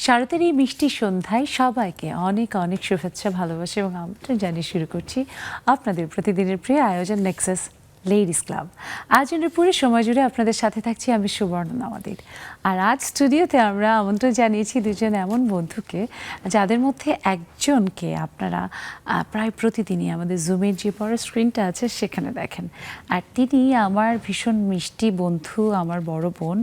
শারদের এই মিষ্টি সন্ধ্যায় সবাইকে অনেক অনেক শুভেচ্ছা, ভালোবাসা এবং আমন্ত্রণ জানিয়ে শুরু করছি আপনাদের প্রতিদিনের প্রিয় আয়োজন নেক্সাস লেডিস ক্লাব। আয়োজনের পুরো সময় জুড়ে আপনাদের সাথে থাকছি আমি সুবর্ণ নামাদির। আর আজ স্টুডিওতে আমরা আমন্ত্রণ জানিয়েছি দুজন এমন বন্ধুকে যাদের মধ্যে একজনকে আপনারা প্রায় প্রতিদিনই আমাদের জুমের যে বড় স্ক্রিনটা আছে সেখানে দেখেন। আর তিনি আমার ভীষণ মিষ্টি বন্ধু, আমার বড় বোন,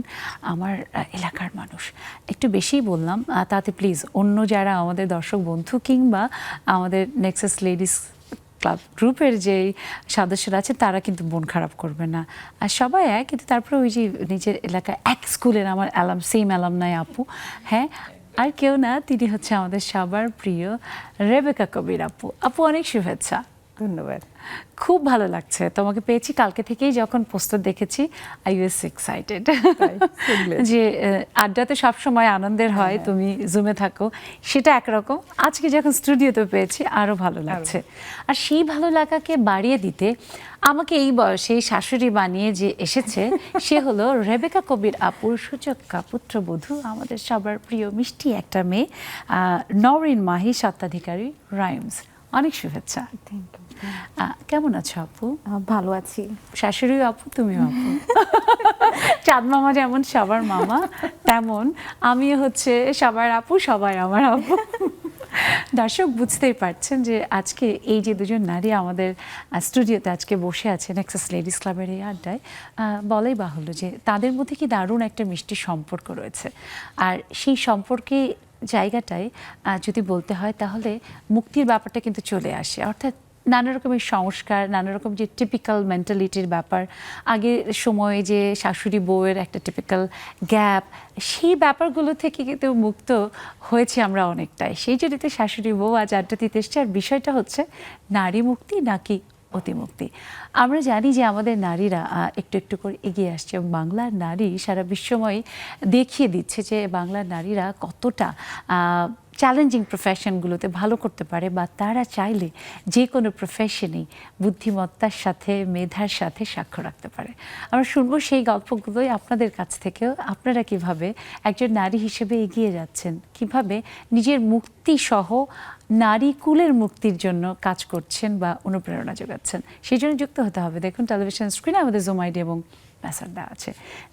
আমার এলাকার মানুষ। একটু বেশিই বললাম, তাতে প্লিজ অন্য যারা আমাদের দর্শক বন্ধু কিংবা আমাদের নেক্সাস লেডিস ক্লাব গ্রুপের যে সদস্যরা আছে তারা কিন্তু মন খারাপ করবে না। আর সবাই এক, কিন্তু তারপরে ওই যে নিজের এলাকায় এক স্কুলের আমার সেম অ্যালামনাই আপু, হ্যাঁ আর কেউ না, তিনি হচ্ছে আমাদের সবার প্রিয় রেবেকা কবির আপু। আপু অনেক শুভেচ্ছা। ধন্যবাদ। খুব ভালো লাগছে তোমাকে পেয়েছি। কালকে থেকেই যখন পোস্টার দেখেছি আই ওয়াজ এক্সাইটেড যে আড্ডাতে সবসময় আনন্দের হয়, তুমি জুমে থাকো সেটা একরকম, আজকে যখন স্টুডিওতে পেয়েছি আরও ভালো লাগছে। আর সেই ভালো লাগাকে বাড়িয়ে দিতে আমাকে এই বয়সে শাশুড়ি বানিয়ে যে এসেছে সে হলো রেবেকা কবির আপুর সুযোগ্যা পুত্রবধূ, আমাদের সবার প্রিয় মিষ্টি একটা মেয়ে, নওরিন মাহি স্বত্বাধিকারী রাইমস। অনেক শুভেচ্ছা। কেমন আছো আপু? ভালো আছি। শাশুড়ি আপু, তুমিও আপু। চাঁদ মামা যেমন সবার মামা, তেমন আমি হচ্ছে সবার আপু, সবাই আমার আপু। দর্শক বুঝতেই পারছেন যে আজকে এই যে দুজন নারী আমাদের স্টুডিওতে আজকে বসে আছে নেক্সাস লেডিস ক্লাবের এই আড্ডায়, বলাই বাহুল্য যে তাদের মধ্যে কি দারুণ একটা মিষ্টি সম্পর্ক রয়েছে। আর সেই সম্পর্কে জায়গাটায় যদি বলতে হয় তাহলে মুক্তির ব্যাপারটা কিন্তু চলে আসে, অর্থাৎ নানা রকমের সংস্কার, নানা রকম যে টিপিক্যাল মেন্টালিটির ব্যাপার, আগের সময়ে যে শাশুড়ি বউয়ের একটা টিপিক্যাল গ্যাপ, সেই ব্যাপারগুলো থেকে কিন্তু মুক্ত হয়েছে আমরা অনেকটাই। সেই জন্যতে শাশুড়ি বউ আজ আড্ডা দিতে এসছে। আর বিষয়টা হচ্ছে নারী মুক্তি নাকি অতিমুক্তি। আমরা জানি যে আমাদের নারীরা একটু একটু করে এগিয়ে আসছে এবং বাংলার নারী সারা বিশ্বময় দেখিয়ে দিচ্ছে যে বাংলার নারীরা কতটা চ্যালেঞ্জিং প্রফেশনগুলোতে ভালো করতে পারে, বা তারা চাইলে যে কোনো প্রফেশনেই বুদ্ধিমত্তার সাথে মেধার সাথে সাক্ষ্য রাখতে পারে। আমরা শুনবো সেই গল্পগুলোই আপনাদের কাছ থেকেও, আপনারা কিভাবে একজন নারী হিসেবে এগিয়ে যাচ্ছেন, কিভাবে নিজের মুক্তি সহ নারী কুলের মুক্তির জন্য কাজ করছেন বা অনুপ্রেরণা যোগাচ্ছেন। সেই জন্য যুক্ত হতে হবে। দেখুন টেলিভিশন স্ক্রিনে আমাদের জুম আইডি এবং মেসেজটা আছে,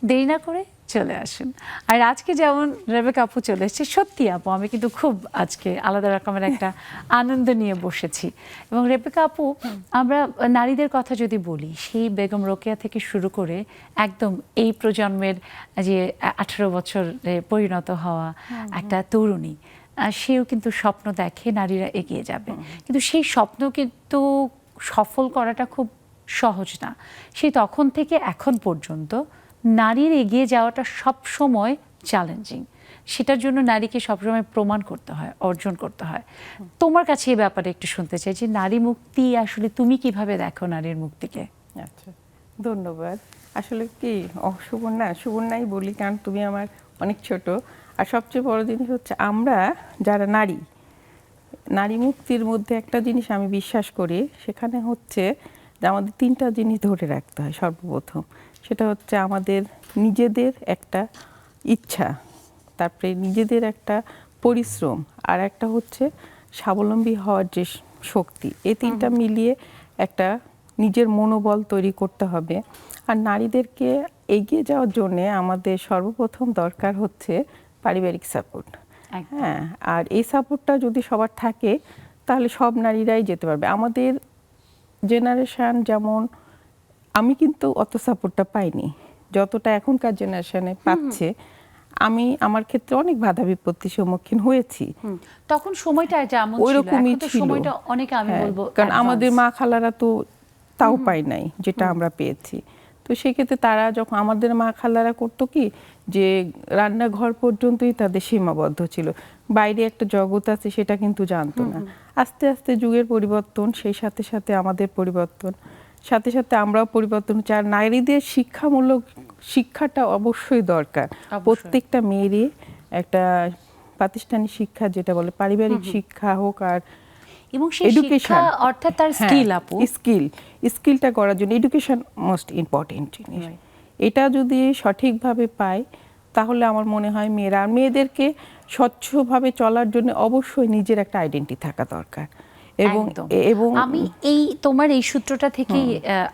দেরি না করে চলে আসুন। আর আজকে যেমন রেবেকা আপু চলে এসেছে, সত্যি আপু আমি কিন্তু খুব আজকে আলাদা রকমের একটা আনন্দ নিয়ে বসেছি। এবং রেবেকা আপু, আমরা নারীদের কথা যদি বলি, সেই বেগম রোকেয়া থেকে শুরু করে একদম এই প্রজন্মের যে 18 বছরে পরিণত হওয়া একটা তরুণী, সেও কিন্তু স্বপ্ন দেখে নারীরা এগিয়ে যাবে, কিন্তু সেই স্বপ্ন কিন্তু সফল করাটা খুব সহজ না। সেই তখন থেকে এখন পর্যন্ত নারীর এগিয়ে যাওয়াটা সব সময় চ্যালেঞ্জিং। সেটার জন্য নারীকে সবসময় প্রমাণ করতে হয়, অর্জন করতে হয়। তোমার কাছে এই ব্যাপারে একটু শুনতে চাই যে নারী মুক্তি আসলে তুমি কিভাবে দেখো নারীর মুক্তিকে? আচ্ছা, ধন্যবাদ। আসলে কি সুবর্ণাই বলি, কারণ তুমি আমার অনেক ছোট। আর সবচেয়ে বড় জিনিস হচ্ছে আমরা যারা নারী মুক্তির মধ্যে একটা জিনিস আমি বিশ্বাস করি, সেখানে হচ্ছে যে আমাদের 3টা জিনিস ধরে রাখতে হয়। সর্বপ্রথম সেটা হচ্ছে আমাদের নিজেদের একটা ইচ্ছা, তারপরে নিজেদের একটা পরিশ্রম, আর একটা হচ্ছে স্বাবলম্বী হওয়ার যে শক্তি। এই 3টা মিলিয়ে একটা নিজের মনোবল তৈরি করতে হবে। আর নারীদেরকে এগিয়ে যাওয়ার জন্যে আমাদের সর্বপ্রথম দরকার হচ্ছে পারিবারিক সাপোর্ট। হ্যাঁ, আর এই সাপোর্টটা যদি সবার থাকে তাহলে সব নারীরাই যেতে পারবে। আমাদের জেনারেশন যেমন, আমি কিন্তু অত সাপোর্টটা পাইনি যতটা এখনকার জেনারেশনে পাচ্ছে। আমি আমার ক্ষেত্রে অনেক বাধা বিপত্তির সম্মুখীন হয়েছি। তখন সময়টা যেমন ওইরকমই ছিল, সময়টা অনেক আমি বলবো, কারণ আমাদের মা খালারা তো তাও পায় নাই যেটা আমরা পেয়েছি। তো সেক্ষেত্রে তারা যখন, আমাদের মা খালারা করতো কি, যে রান্নাঘর পর্যন্তই তাদের সীমাবদ্ধ ছিল, বাইরে একটা জগৎ আছে সেটা কিন্তু জানতো না। আস্তে আস্তে যুগের পরিবর্তন, সেই সাথে সাথে আমাদের পরিবর্তন, সাথে সাথে আমরাও পরিবর্তন হচ্ছে। আর নারীদের শিক্ষামূলক শিক্ষাটা অবশ্যই দরকার। প্রত্যেকটা মেয়েরই একটা প্রাতিষ্ঠানিক শিক্ষা, যেটা বলে পারিবারিক শিক্ষা হোক, আর এবং সেই শিক্ষা অর্থাৎ তার স্কিল, আপু স্কিলটা করার জন্য এডুকেশন মোস্ট ইম্পর্টেন্ট জিনিস। এটা যদি সঠিকভাবে পায় তাহলে আমার মনে হয় মেয়েদেরকে স্বচ্ছভাবে চলার জন্য অবশ্যই নিজের একটা আইডেন্টি থাকা দরকার। এবং একদম। এবং আমি এই তোমার এই সূত্রটা থেকেই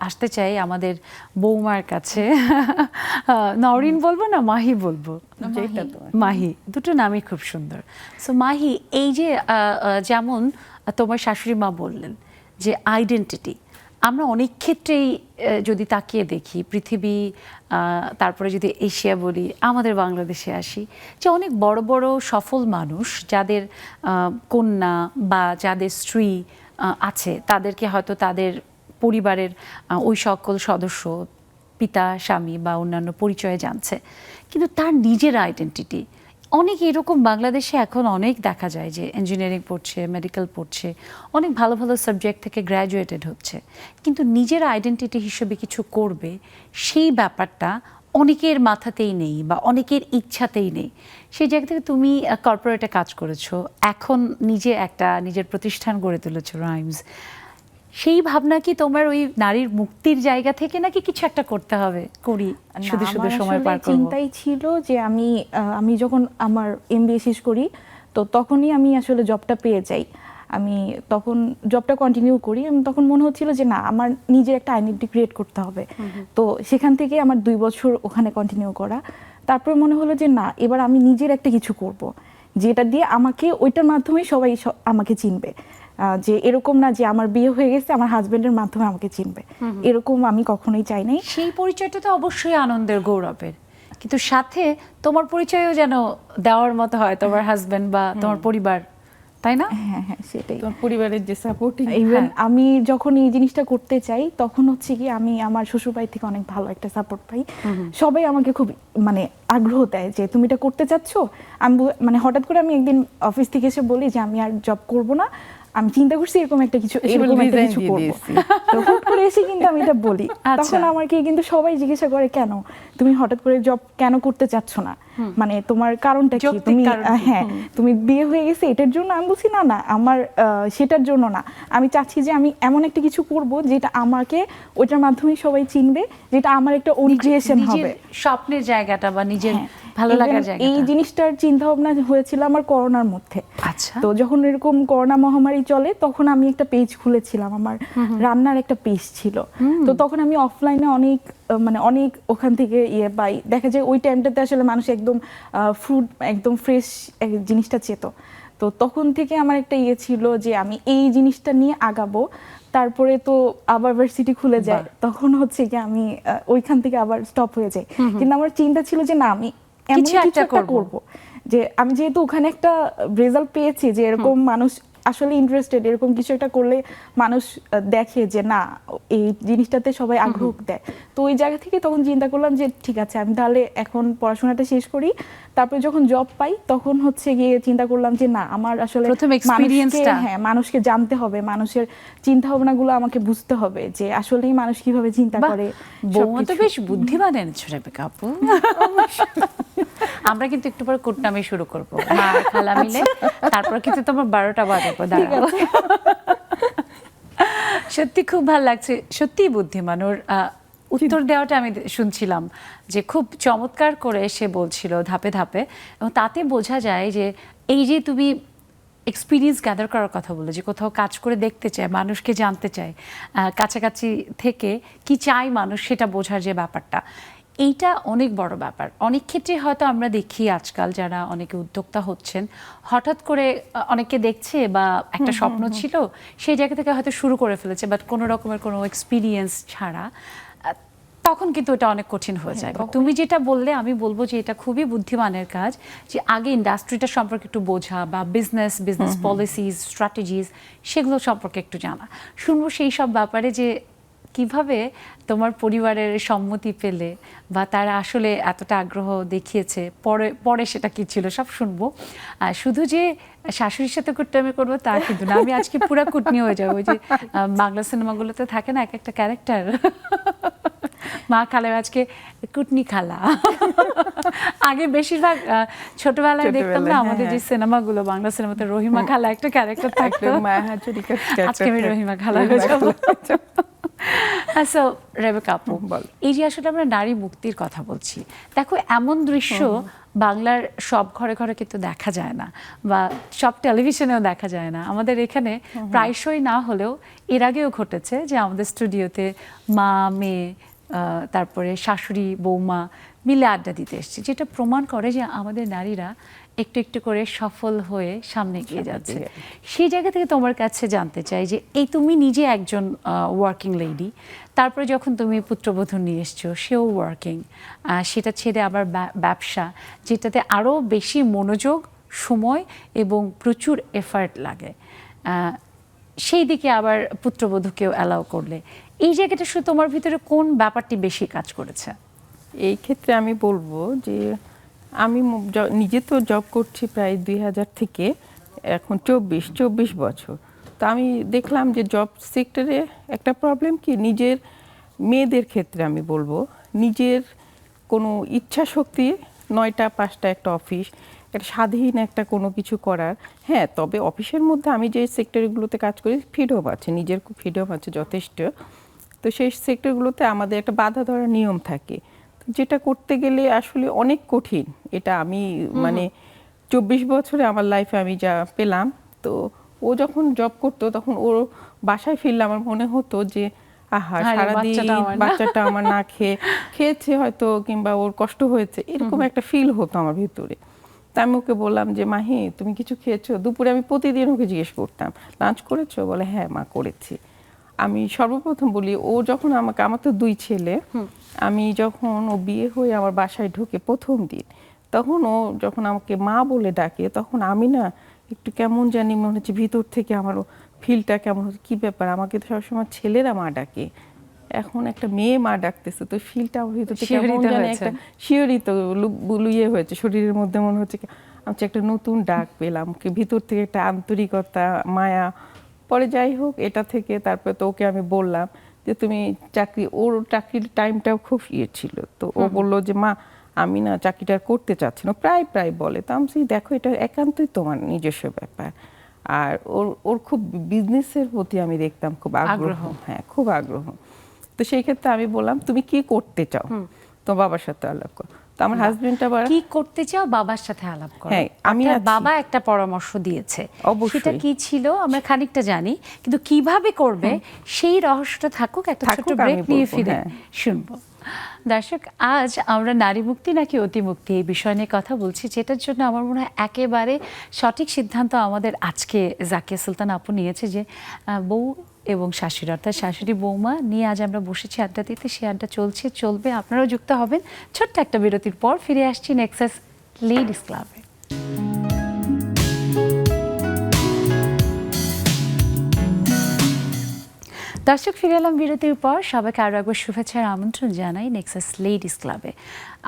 আসতে চাই আমাদের বৌমার কাছে। নওরিন বলবো না মাহি বলবো? যেটা তোমার মাহি, দুটো নামই খুব সুন্দর। সো মাহি, এই যে যেমন তোমার শাশুড়ি মা বললেন যে আইডেন্টিটি, আমরা অনেক ক্ষেত্রেই যদি তাকিয়ে দেখি পৃথিবী, তারপরে যদি এশিয়া বলি, আমাদের বাংলাদেশে আসি, যে অনেক বড় বড় সফল মানুষ যাদের কন্যা বা যাদের স্ত্রী আছে, তাদেরকে হয়তো তাদের পরিবারের ওই সকল সদস্য, পিতা, স্বামী বা অন্যান্য পরিচয়ে জানছে, কিন্তু তার নিজের আইডেন্টিটি অনেক এরকম বাংলাদেশে এখন অনেক দেখা যায় যে ইঞ্জিনিয়ারিং পড়ছে, মেডিকেল পড়ছে, অনেক ভালো ভালো সাবজেক্ট থেকে গ্র্যাজুয়েটেড হচ্ছে, কিন্তু নিজের আইডেন্টিটি হিসেবে কিছু করবে সেই ব্যাপারটা অনেকের মাথাতেই নেই বা অনেকের ইচ্ছাতেই নেই। সেই জায়গা থেকে তুমি কর্পোরেটে কাজ করেছো, এখন নিজের প্রতিষ্ঠান গড়ে তুলেছো রাইমস, সেই ভাবনা কি তোমার ওই নারীর মুক্তির জায়গা থেকে, নাকি কিছু একটা করতে হবে, করি শুধু না, শুধু আমার সময় আসলে পার করব? চিন্তাই ছিল যে আমি যখন আমার এমবিএ শেষ করি, তো তখনই আমি আসলে জবটা পেয়ে যাই। আমি তখন জবটা কন্টিনিউ করি, আমি তখন মনে হচ্ছিল যে না, আমার নিজের একটা আইডেন্টিটি ক্রিয়েট করতে হবে। তো সেখান থেকে আমার 2 বছর ওখানে কন্টিনিউ করা, তারপরে মনে হলো যে না, এবার আমি নিজের একটা কিছু করব, যেটা দিয়ে আমাকে ওইটার মাধ্যমে সবাই আমাকে চিনবে। যে এরকম না যে আমার বিয়ে হয়ে গেছে, আমার হাজবেন্ডের মাধ্যমে আমাকে চিনবে, এরকম আমি কখনোই চাই নাই। সেই পরিচয়টা তো অবশ্যই আনন্দের, গৌরবের, কিন্তু সাথে তোমার পরিচয়ও যেন দেওয়ার মতো হয় তোমার হাজবেন্ড বা তোমার পরিবার, তাই না? হ্যাঁ হ্যাঁ, সেটাই। তোমার পরিবারের যে সাপোর্টিং, ইভেন আমি যখন এই জিনিসটা করতে চাই, তখন হচ্ছে কি আমি আমার শ্বশুরবাড়ি থেকে অনেক ভালো একটা সাপোর্ট পাই। সবাই আমাকে খুব মানে আগ্রহ দেয় যে তুমি এটা করতে চাচ্ছ। মানে হঠাৎ করে আমি একদিন অফিস থেকে এসে বলি যে আমি আর জব করব না, আমি চিন্তা করছি এরকম একটা কিছু করবো। তো হুট করে এসে কিন্তু আমি এটা বলি, তখন আমাকে কিন্তু সবাই জিজ্ঞাসা করে কেন তুমি হঠাৎ করে জব কেন করতে চাচ্ছ না, মানে তোমার কারণটা কি? তুমি হ্যাঁ, তুমি বিয়ে হয়ে গেছে এটার জন্য? আমি বলছি না না, আমার সেটার জন্য না, আমি চাচ্ছি যে আমি এমন একটা কিছু করব যেটা আমাকে ওইটার মাধ্যমে সবাই চিনবে, যেটা আমার একটা ওন ক্রিয়েশন হবে, স্বপ্নের জায়গাটা বা নিজের ভালো লাগার জায়গা। এই জিনিসটার চিন্তা ভাবনা হয়েছিল আমার করোনার মধ্যে। আচ্ছা, তো যখন এরকম করোনা মহামারী চলে, তখন আমি একটা পেজ খুলেছিলাম, আমার রান্নার একটা পেজ ছিল। তো তখন আমি অফলাইনে অনেক ওখান থেকে পাই, দেখা যায় ওই টাইমটাতে আসলে মানুষ একদম ফ্রুট, একদম ফ্রেশ জিনিসটা চেত। তো তখন থেকে আমার একটা ছিল যে আমি এই জিনিসটা নিয়ে আগাবো। তারপরে তো আবার ভার্সিটি খুলে যায়, তখন হচ্ছে কি আমি ওইখান থেকে আবার স্টপ হয়ে যাই। কিন্তু আমার চিন্তা ছিল যে না, আমি এমন কিছু একটা করব, যে আমি যেহেতু ওখানে একটা রেজাল্ট পেয়েছি যে এরকম মানুষ আসলে ইন্টারেস্টেড, এরকম কিছু একটা করলে মানুষ দেখে যে না, এই জিনিসটাতে সবাই আগ্রহ দেয়। তো ওই জায়গা থেকে তখন চিন্তা করলাম যে ঠিক আছে, আমি তাহলে এখন পড়াশোনাটা শেষ করি, তারপরে যখন জব পাই তখন হচ্ছে গিয়ে চিন্তা করলাম যে না, আমার আসলে মানুষকে জানতে হবে, মানুষের চিন্তা ভাবনাগুলো আমাকে বুঝতে হবে, যে আসলেই মানুষ কিভাবে চিন্তা করে। বৌমা তো বেশ বুদ্ধিমান এনেছো রেবেকা আপু। আমরা কিন্তু একটু পরে কুটনামি শুরু করবো, মা খালা মিলে, তারপর কিন্তু তোমার 12টা বাজাবো। সত্যি খুব ভালো লাগছে, সত্যি বুদ্ধিমান। ওর উত্তর দেওয়াটা আমি শুনছিলাম যে খুব চমৎকার করে সে বলছিল ধাপে ধাপে, এবং তাতে বোঝা যায় যে এই যে তুমি এক্সপিরিয়েন্স গ্যাদার করার কথা বলে, যে কোথাও কাজ করে দেখতে চায়, মানুষকে জানতে চায়, কাছাকাছি থেকে কি চায় মানুষ সেটা বোঝার যে ব্যাপারটা, এইটা অনেক বড় ব্যাপার। অনেক ক্ষেত্রে হয়তো আমরা দেখি আজকাল যারা অনেকে উদ্যোক্তা হচ্ছেন, হঠাৎ করে অনেকে দেখছে বা একটা স্বপ্ন ছিল সেই জায়গা থেকে হয়তো শুরু করে ফেলেছে, বাট কোনো রকমের কোনো এক্সপিরিয়েন্স ছাড়া, তখন কিন্তু এটা অনেক কঠিন হয়ে যায়। তুমি যেটা বললে, আমি বলবো যে এটা খুবই বুদ্ধিমানের কাজ, যে আগে ইন্ডাস্ট্রিটা সম্পর্কে একটু বোঝা বা বিজনেস পলিসিজ, স্ট্র্যাটেজিস, সেগুলো সম্পর্কে একটু জানা। শুনবো সেই সব ব্যাপারে, যে কিভাবে তোমার পরিবারের সম্মতি পেলে বা তারা আসলে এতটা আগ্রহ দেখিয়েছে, পরে সেটা কি ছিল সব শুনবো। শুধু যে শাশুড়ির সাথে কুটনামি করবো তা কিন্তু না, আমি আজকে পুরা কুটনি হয়ে যাবো। ওই যে বাংলা সিনেমাগুলোতে থাকে না এক একটা ক্যারেক্টার, মা খালা, আজকে কুটনি খালা। আগে বেশিরভাগ ছোটবেলায় দেখতাম না আমাদের যে সিনেমাগুলো, বাংলা সিনেমাতে রহিমা খালা একটা ক্যারেক্টার থাকতো, আজকে আমি রহিমা খালা হয়ে যাবো। সো রেবেকা আপু, এই যে আসলে আমরা নারী মুক্তির কথা বলছি, দেখো এমন দৃশ্য বাংলার সব ঘরে ঘরে কিন্তু দেখা যায় না, বা সব টেলিভিশনেও দেখা যায় না। আমাদের এখানে প্রায়শই না হলেও এর আগেও ঘটেছে যে আমাদের স্টুডিওতে মা মেয়ে তারপরে শাশুড়ি বৌমা মিলে আড্ডা দিতে এসেছে, যেটা প্রমাণ করে যে আমাদের নারীরা একটু একটু করে সফল হয়ে সামনে এগিয়ে যাচ্ছে। সেই জায়গা থেকে তোমার কাছে জানতে চাই যে এই তুমি নিজে একজন ওয়ার্কিং লেডি, তারপরে যখন তুমি পুত্রবধূ নিয়ে এসছো, সেও ওয়ার্কিং, সেটা ছেড়ে আবার ব্যবসা, যেটাতে আরও বেশি মনোযোগ, সময় এবং প্রচুর এফার্ট লাগে, সেই দিকে আবার পুত্রবধূকেও অ্যালাউ করলে, এই জায়গাটা শুধু তোমার ভিতরে কোন ব্যাপারটি বেশি কাজ করেছে? এই ক্ষেত্রে আমি বলবো যে আমি নিজে তো জব করছি প্রায় 2000 থেকে এখন 24 বছর। তো আমি দেখলাম যে জব সেক্টরে একটা প্রবলেম কি, নিজের মেয়েদের ক্ষেত্রে আমি বলবো নিজের কোনো ইচ্ছা শক্তি 9টা 5টা একটা অফিস, একটা স্বাধীন একটা কোনো কিছু করার, হ্যাঁ তবে অফিসের মধ্যে আমি যে সেক্টরগুলোতে কাজ করি ফ্রিডম আছে, নিজের ফ্রিডম আছে যথেষ্ট। তো সেই সেক্টরগুলোতে আমাদের একটা বাধা ধরার নিয়ম থাকে, যেটা করতে গেলে আসলে অনেক কঠিন। এটা আমি মানে 24 বছরে আমার লাইফে আমি যা পেলাম। তো ও যখন জব করতো তখন ওর বাসায় ফিরলে আমার মনে হতো যে আহা সারাদিন বাচ্চাটা আমার না খেয়েছে হয়তো, কিংবা ওর কষ্ট হয়েছে, এরকম একটা ফিল হতো আমার ভিতরে। তা আমি ওকে বললাম যে মাহি তুমি কিছু খেয়েছো? দুপুরে আমি প্রতিদিন ওকে জিজ্ঞেস করতাম লাঞ্চ করেছো? বলে হ্যাঁ মা করেছি। আমি সর্বপ্রথম বলি ও যখন আমাকে, আমার তো 2 ছেলে, আমি যখন ও বিয়ে হয়ে আমার বাসায় ঢুকে প্রথম দিন, তখন ও যখন আমাকে মা বলে ডাকে, তখন আমি না একটু কেমন জানি মনে হচ্ছে ভিতর থেকে, আমার ফিলটা কেমন হচ্ছে, কী ব্যাপার, আমাকে তো সবসময় ছেলেরা মা ডাকে, এখন একটা মেয়ে মা ডাকতেছে, তো ফিলটা আমার ভিতর থেকে কেমন জানি একটা শিহরিত লুইয়ে হয়েছে শরীরের মধ্যে, মনে হচ্ছে আমি একটা নতুন ডাক পেলাম, ভিতর থেকে একটা আন্তরিকতা, মায়া। পরে যাই হোক এটা থেকে তারপরে তো ওকে আমি বললাম যে তুমি চাকরি, ওর চাকরির টাইমটাও খুব ছিল, তো ও বললো যে মা আমি না চাকরিটা করতে চাচ্ছি না, প্রায় বলে। তো আমি দেখো এটা একান্তই তোমার নিজস্ব ব্যাপার। আর ওর খুব বিজনেসের প্রতি আমি দেখতাম খুব আগ্রহ, হ্যাঁ খুব আগ্রহ। তো সেই ক্ষেত্রে আমি বললাম তুমি কি করতে চাও, তো বাবার সাথে আলাপ করো। তো আমার হাজবেন্ড আবার কি করতে চাও বাবার সাথে আলাপ করো, হ্যাঁ আমি বাবা একটা পরামর্শ দিয়েছে, অবশ্যই সেটা কি ছিল আমরা খানিকটা জানি, কিন্তু কিভাবে করবে সেই রহস্যটা থাকুক, একটা ছোট ব্রেক নিয়ে ফিরে শুনবো। দর্শক, আজ আমরা নারী মুক্তি নাকি অতিমুক্তি এই বিষয় নিয়ে কথা বলছি, যেটার জন্য আমার মনে হয় একেবারে সঠিক সিদ্ধান্ত আমাদের আজকে জাকিয়া সুলতান আপু নিয়েছে, যে বউ এবং শাশুড়ি, অর্থাৎ শাশুড়ি বৌমা নিয়ে আজ আমরা বসেছি আড্ডা দিতে। সে আড্ডা চলবে, আপনারাও যুক্ত হবেন। ছোট্ট একটা বিরতির পর ফিরে আসছি নেক্সাস লেডিস ক্লাবে। দর্শক, ফিরে এলাম বিরতির পর। সবাইকে আরও একবার শুভেচ্ছার আমন্ত্রণ জানাই নেক্সাস লেডিস ক্লাবে।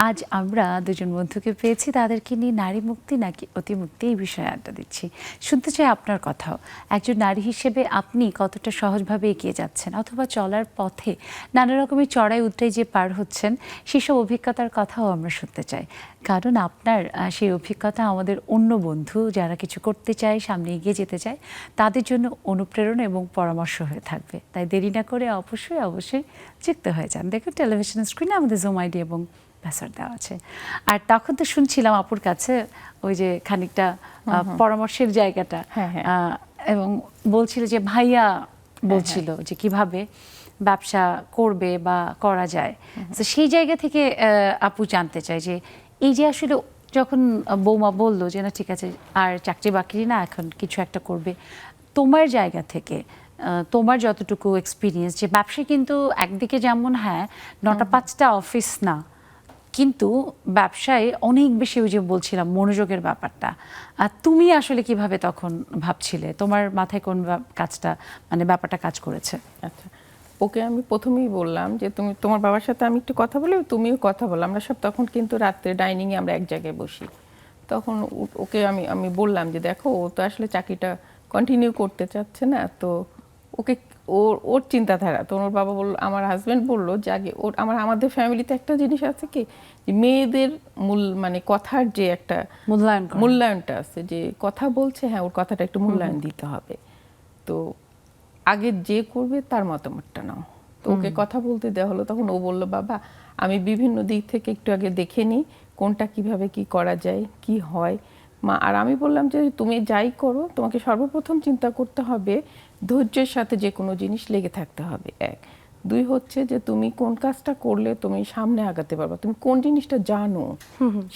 আজ আমরা দুজন বন্ধুকে পেয়েছি, তাদেরকে নিয়ে নারী মুক্তি নাকি অতিমুক্তি এই বিষয়ে আড্ডা দিচ্ছি। শুনতে চাই আপনার কথাও, একজন নারী হিসেবে আপনি কতটা সহজভাবে এগিয়ে যাচ্ছেন, অথবা চলার পথে নানা রকমের চড়াই উতরাই যে পার হচ্ছেন, সেসব অভিজ্ঞতার কথাও আমরা শুনতে চাই। কারণ আপনার সেই অভিজ্ঞতা আমাদের অন্য বন্ধু যারা কিছু করতে চায়, সামনে এগিয়ে যেতে চায়, তাদের জন্য অনুপ্রেরণা এবং পরামর্শ হয়ে থাকবে। তাই দেরি না করে অবশ্যই যুক্ত হয়ে যান। দেখুন টেলিভিশন স্ক্রিনে আমাদের জুম আইডি এবং পাসওয়ার্ড দেওয়া আছে। আর তখন তো শুনছিলাম আপুর কাছে ওই যে খানিকটা পরামর্শের জায়গাটা, এবং বলছিল যে ভাইয়া বলছিল যে কিভাবে ব্যবসা করবে বা করা যায়। তো সেই জায়গা থেকে আপু জানতে চাই যে এই যে আসলে যখন বৌমা বললো যে না ঠিক আছে আর চাকরি বাকরি না, এখন কিছু একটা করবে, তোমার জায়গা থেকে তোমার যতটুকু এক্সপিরিয়েন্স, যে ব্যবসা কিন্তু একদিকে যেমন হ্যাঁ 9টা 5টা অফিস না, কিন্তু ব্যবসায় অনেক বেশি ওই যে বলছিলাম মনোযোগের ব্যাপারটা। আর তুমি আসলে কিভাবে তখন ভাবছিলে, তোমার মাথায় কোন কাজটা মানে ব্যাপারটা কাজ করেছে? আচ্ছা, ওকে আমি প্রথমেই বললাম যে তুমি তোমার বাবার সাথে আমি একটু কথা বলি, তুমিও কথা বলো। আমরা সব তখন কিন্তু রাত্রে ডাইনিংয়ে আমরা এক জায়গায় বসি। তখন ওকে আমি বললাম যে দেখো ও তো আসলে চাকরিটা কন্টিনিউ করতে চাচ্ছে না, তো ওকে ওর চিন্তাধারা। তো ওর বাবা বলল, আমার হাজব্যান্ড বললো যে আগে আমাদের ফ্যামিলিতে একটা জিনিস আছে কি, যে মেয়েদের মানে কথার যে একটা মূল্যায়নটা আছে, যে কথা বলছে হ্যাঁ ওর কথাটা একটু মূল্যায়ন দিতে হবে। তো আগে যে করবে তার মতামতটা নাও। তো ওকে কথা বলতে দেওয়া হলো। তখন ও বললো বাবা আমি বিভিন্ন দিক থেকে একটু আগে দেখে নিই কোনটা কিভাবে কি করা যায়, কি হয়। আর আমি বললাম যে তুমি যাই করো, তোমাকে সর্বপ্রথম চিন্তা করতে হবে ধৈর্যের সাথে যে কোনো জিনিস লেগে থাকতে হবে, এক। দুই হচ্ছে যে তুমি কোন কাজটা করলে তুমি সামনে আগাতে পারবে, তুমি কোন জিনিসটা জানো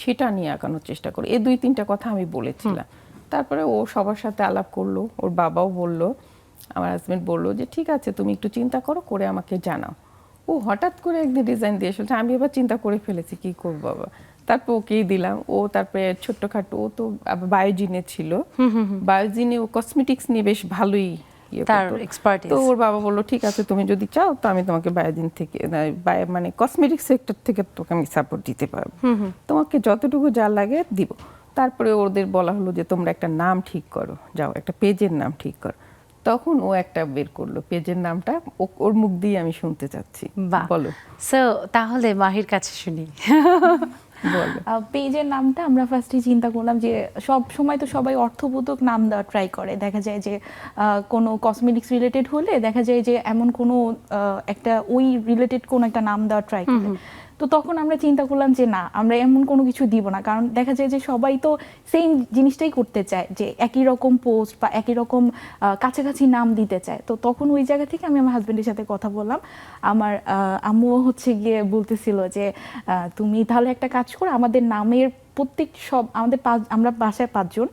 সেটা নিয়ে আগানোর চেষ্টা করো। এই 2-3টা কথা আমি বলেছিলাম। তারপরে ও সবার সাথে আলাপ করলো, ওর বাবাও বলল, আমার হাজবেন্ড বললো যে ঠিক আছে তুমি একটু চিন্তা করো, করে আমাকে জানাও। ও হঠাৎ করে একদিন ডিজাইন দিয়ে এসেছে, আমি এবার চিন্তা করে ফেলেছি কি করবো বাবা। তারপর ওকেই দিলাম। ও তারপরে ছোট্টখাটো, ও তো বায়োজিনে ছিল, বায়োজিনে ও কসমেটিক্স নিয়ে বেশ ভালোই তার এক্সপার্টিস। তো ওর বাবা বললো ঠিক আছে তুমি যদি চাও তো আমি তোমাকে বায়োজিন থেকে মানে কসমেটিক সেক্টর থেকে তোকে আমি সাপোর্ট দিতে পারবো, তোমাকে যতটুকু যা লাগে দিব। তারপরে ওদের বলা হলো যে তোমরা একটা নাম ঠিক করো, যাও একটা পেজের নাম ঠিক করো। তখন ও একটা বের করলো পেজের নামটা, ওর মুখ দিয়ে আমি শুনতে চাচ্ছি। বলো। সো তাহলে মাহির কাছে শুনি। বলো। পেজের নামটা আমরা ফার্স্টে চিন্তা করলাম যে সব সময় তো সবাই অর্থবোধক নাম দেওয়া ট্রাই করে, দেখা যায় যে কোনো কসমেটিক্স রিলেটেড হলে দেখা যায় যে এমন কোনো একটা ওই রিলেটেড কোনো একটা নাম দেওয়া ট্রাই করে। তো তখন আমরা চিন্তা করলাম যে না, আমরা এমন কোনো কিছু দিব না, কারণ দেখা যায় যে সবাই তো সেম জিনিসটাই করতে চায়, যে একই রকম পোস্ট বা একই রকম কাছাকাছি নাম দিতে চায়। তো তখন ওই জায়গা থেকে আমি আমার হাজব্যান্ডের সাথে কথা বললাম। আমার আম্মুও হচ্ছে গিয়ে বলতেছিল যে তুমি তাহলে একটা কাজ করো, আমাদের নামের প্রত্যেক আমাদের আমরা বাসায় 5 জন,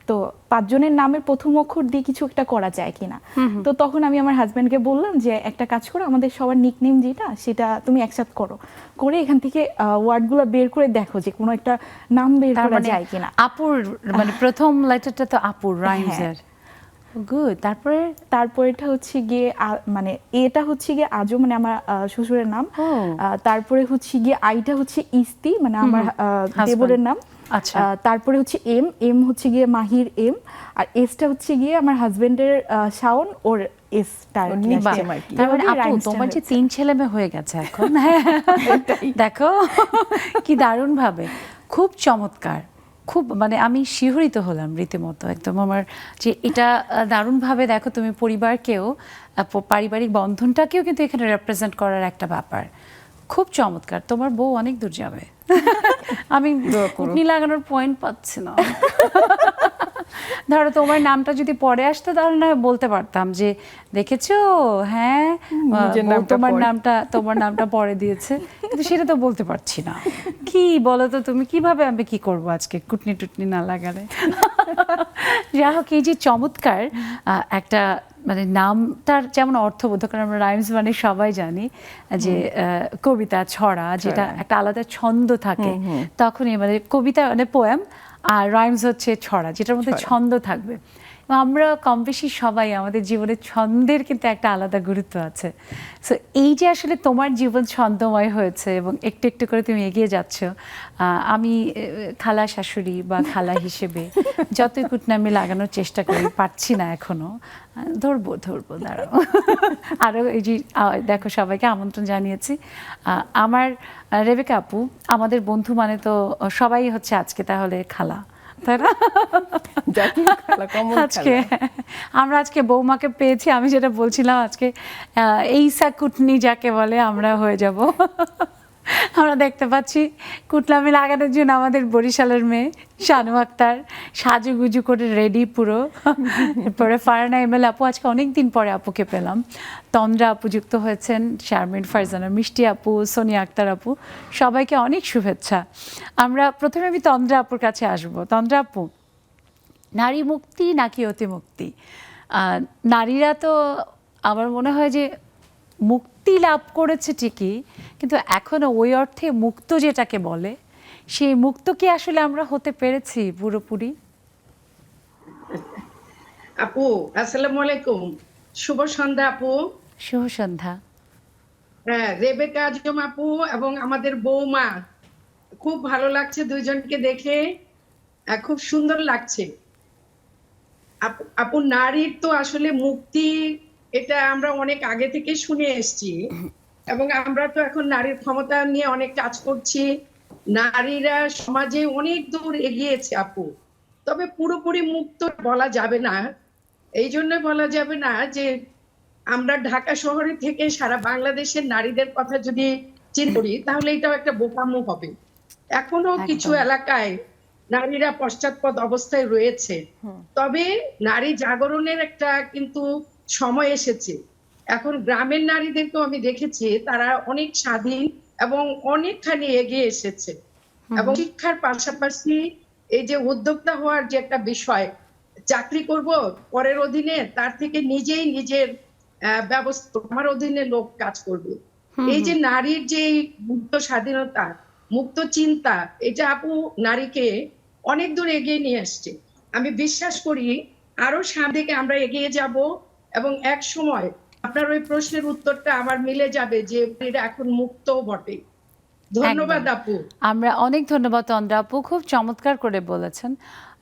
তো 5 জনের নামের প্রথম অক্ষর দিয়ে কিছু একটা করা যায় কিনা। তো তখন আমি আমার হাজব্যান্ডকে বললাম যে একটা কাজ করো, আমাদের সবার নিকনেম যেটা সেটা তুমি একসাথে করো, করে এখান থেকে ওয়ার্ডগুলো বের করে দেখো যে কোনো একটা নাম বের করা যায় কিনা। আপুর মানে প্রথম লেটারটা তো আপুর রাইমসের। গুড। তারপরে এটা হচ্ছে গিয়ে মানে এটা হচ্ছে গিয়ে আজও, মানে আমার শ্বশুরের নাম। তারপরে হচ্ছে গিয়ে আইটা হচ্ছে ইস্তি, মানে আমার দেবরের নাম। আচ্ছা। তারপরে হচ্ছে এম হচ্ছে গিয়ে মাহির এম, আর এসটা হচ্ছে গিয়ে আমার হাজবেন্ডের শাওন, ওর এসটা। তারপরে আপু তোমার যে 3 ছেলে মেয়ে হয়ে গেছে এখন, দেখো কি দারুণ ভাবে, খুব চমৎকার, খুব মানে আমি শিহরিত হলাম রীতিমতো একদম। আমার যে এটা দারুণভাবে দেখো তুমি পরিবারকেও, পারিবারিক বন্ধনটাকেও কিন্তু এখানে রিপ্রেজেন্ট করার একটা ব্যাপার, খুব চমৎকার। তোমার বউ অনেক দূর যাবে। আমি কুটনি লাগানোর পয়েন্ট পাচ্ছি না। ধরো তোমার নামটা যদি পরে আসতো তাহলে না বলতে পারতাম যে দেখেছো, হ্যাঁ তোমার নামটা পরে দিয়েছে, কিন্তু সেটা তো বলতে পারছি না। কি বলো তো তুমি, কিভাবে আমি কি করবো আজকে কুটনি টুটনি না লাগালে। যা হোক, এই যে চমৎকার একটা মানে নামটার যেমন অর্থবোধক, কারণ আমরা রাইমস মানে সবাই জানি যে কবিতা, ছড়া, যেটা একটা আলাদা ছন্দ থাকে, তখনই মানে কবিতা মানে পোয়েম, আর রাইমস হচ্ছে ছড়া, যেটার মধ্যে ছন্দ থাকবে। আমরা কম বেশি সবাই আমাদের জীবনে ছন্দের কিন্তু একটা আলাদা গুরুত্ব আছে। সো এই যে আসলে তোমার জীবন ছন্দময় হয়েছে এবং একটু একটু করে তুমি এগিয়ে যাচ্ছ, আমি খালা শাশুড়ি বা খালা হিসেবে যতই কুটনামি লাগানোর চেষ্টা করি, পারছি না এখনো। ধরবো দাঁড়াও। আরও এই যে দেখো সবাইকে আমন্ত্রণ জানিয়েছি। আমার রেবেকা আপু, আমাদের বন্ধু মানে তো সবাই হচ্ছে আজকে তাহলে খালা, তাই না? আজকে আমরা বৌমাকে পেয়েছি, আমি যেটা বলছিলাম আজকে এইসা কুটনি যাকে বলে আমরা হয়ে যাব। আমরা দেখতে পাচ্ছি কুটলামি লাগানোর জন্য আমাদের বরিশালের মেয়ে শানু আক্তার সাজুগুজু করে রেডি পুরো। এরপরে ফারহানা এমএল আপু, আজকে অনেকদিন পরে আপুকে পেলাম। তন্দ্রা আপু যুক্ত হয়েছেন, শারমিন, ফারজানা, মিষ্টি আপু, সোনিয়া আক্তার আপু, সবাইকে অনেক শুভেচ্ছা। আমরা প্রথমে আমি তন্দ্রা আপুর কাছে আসবো। তন্দ্রা আপু, নারী মুক্তি নাকি অতিমুক্তি? নারীরা তো আমার মনে হয় যে মুক্তি লাভ করেছে ঠিকই, কিন্তু এখনো ওই অর্থে মুক্ত যেটাকে বলে, সেই মুক্ত কি আসলে আমরা হতে পেরেছি পুরোপুরি? আপু আসসালামু আলাইকুম, শুভ সন্ধ্যা আপু। শুভ সন্ধ্যা। হ্যাঁ, রেবেকা আজম আপু এবং আমাদের বৌমা, খুব ভালো লাগছে দুইজনকে দেখে, খুব সুন্দর লাগছে। আপু, নারীর তো আসলে মুক্তি, এটা আমরা অনেক আগে থেকে শুনে এসেছি, এবং আমরা তো এখন নারীর ক্ষমতা নিয়ে অনেক কাজ করছি। নারীরা সমাজে অনেক দূর এগিয়েছে আপু, তবে পুরোপুরি মুক্ত বলা যাবে না। এই জন্য বলা যাবে না যে আমরা ঢাকা শহরে থেকে সারা বাংলাদেশের নারীদের কথা যদি চিন্তা করি, তাহলে এটাও একটা বোকামো হবে। এখনো কিছু একদম। এলাকায় নারীরা পশ্চাৎপদ অবস্থায় রয়েছে। তবে নারী জাগরণের একটা কিন্তু সময় এসেছে। এখন গ্রামের নারীদেরকেও আমি দেখেছি, তারা অনেক স্বাধীন এবং অনেকখানি এগিয়ে এসেছে। এবং শিক্ষার পাশাপাশি এই যে উদ্যোক্তা হওয়ার যে একটা বিষয়, চাকরি করব পরের অধীনে, তার থেকে নিজেই নিজের ব্যবস্থা, আমার অধীনে লোক কাজ করবে, এই যে নারীর যে মুক্ত স্বাধীনতা, মুক্ত চিন্তা, এটা আপু নারীকে অনেক দূর এগিয়ে নিয়ে আসছে। আমি বিশ্বাস করি আরো সামনে দিকে আমরা এগিয়ে যাব, এবং এক সময় আপনার ওই প্রশ্নের উত্তরটা আমার মিলে যাবে যে এরা এখন মুক্ত বটে। ধন্যবাদ একদম। আপু। আমরা অনেক ধন্যবাদ তন্দ্রা আপু, খুব চমৎকার করে বলেছেন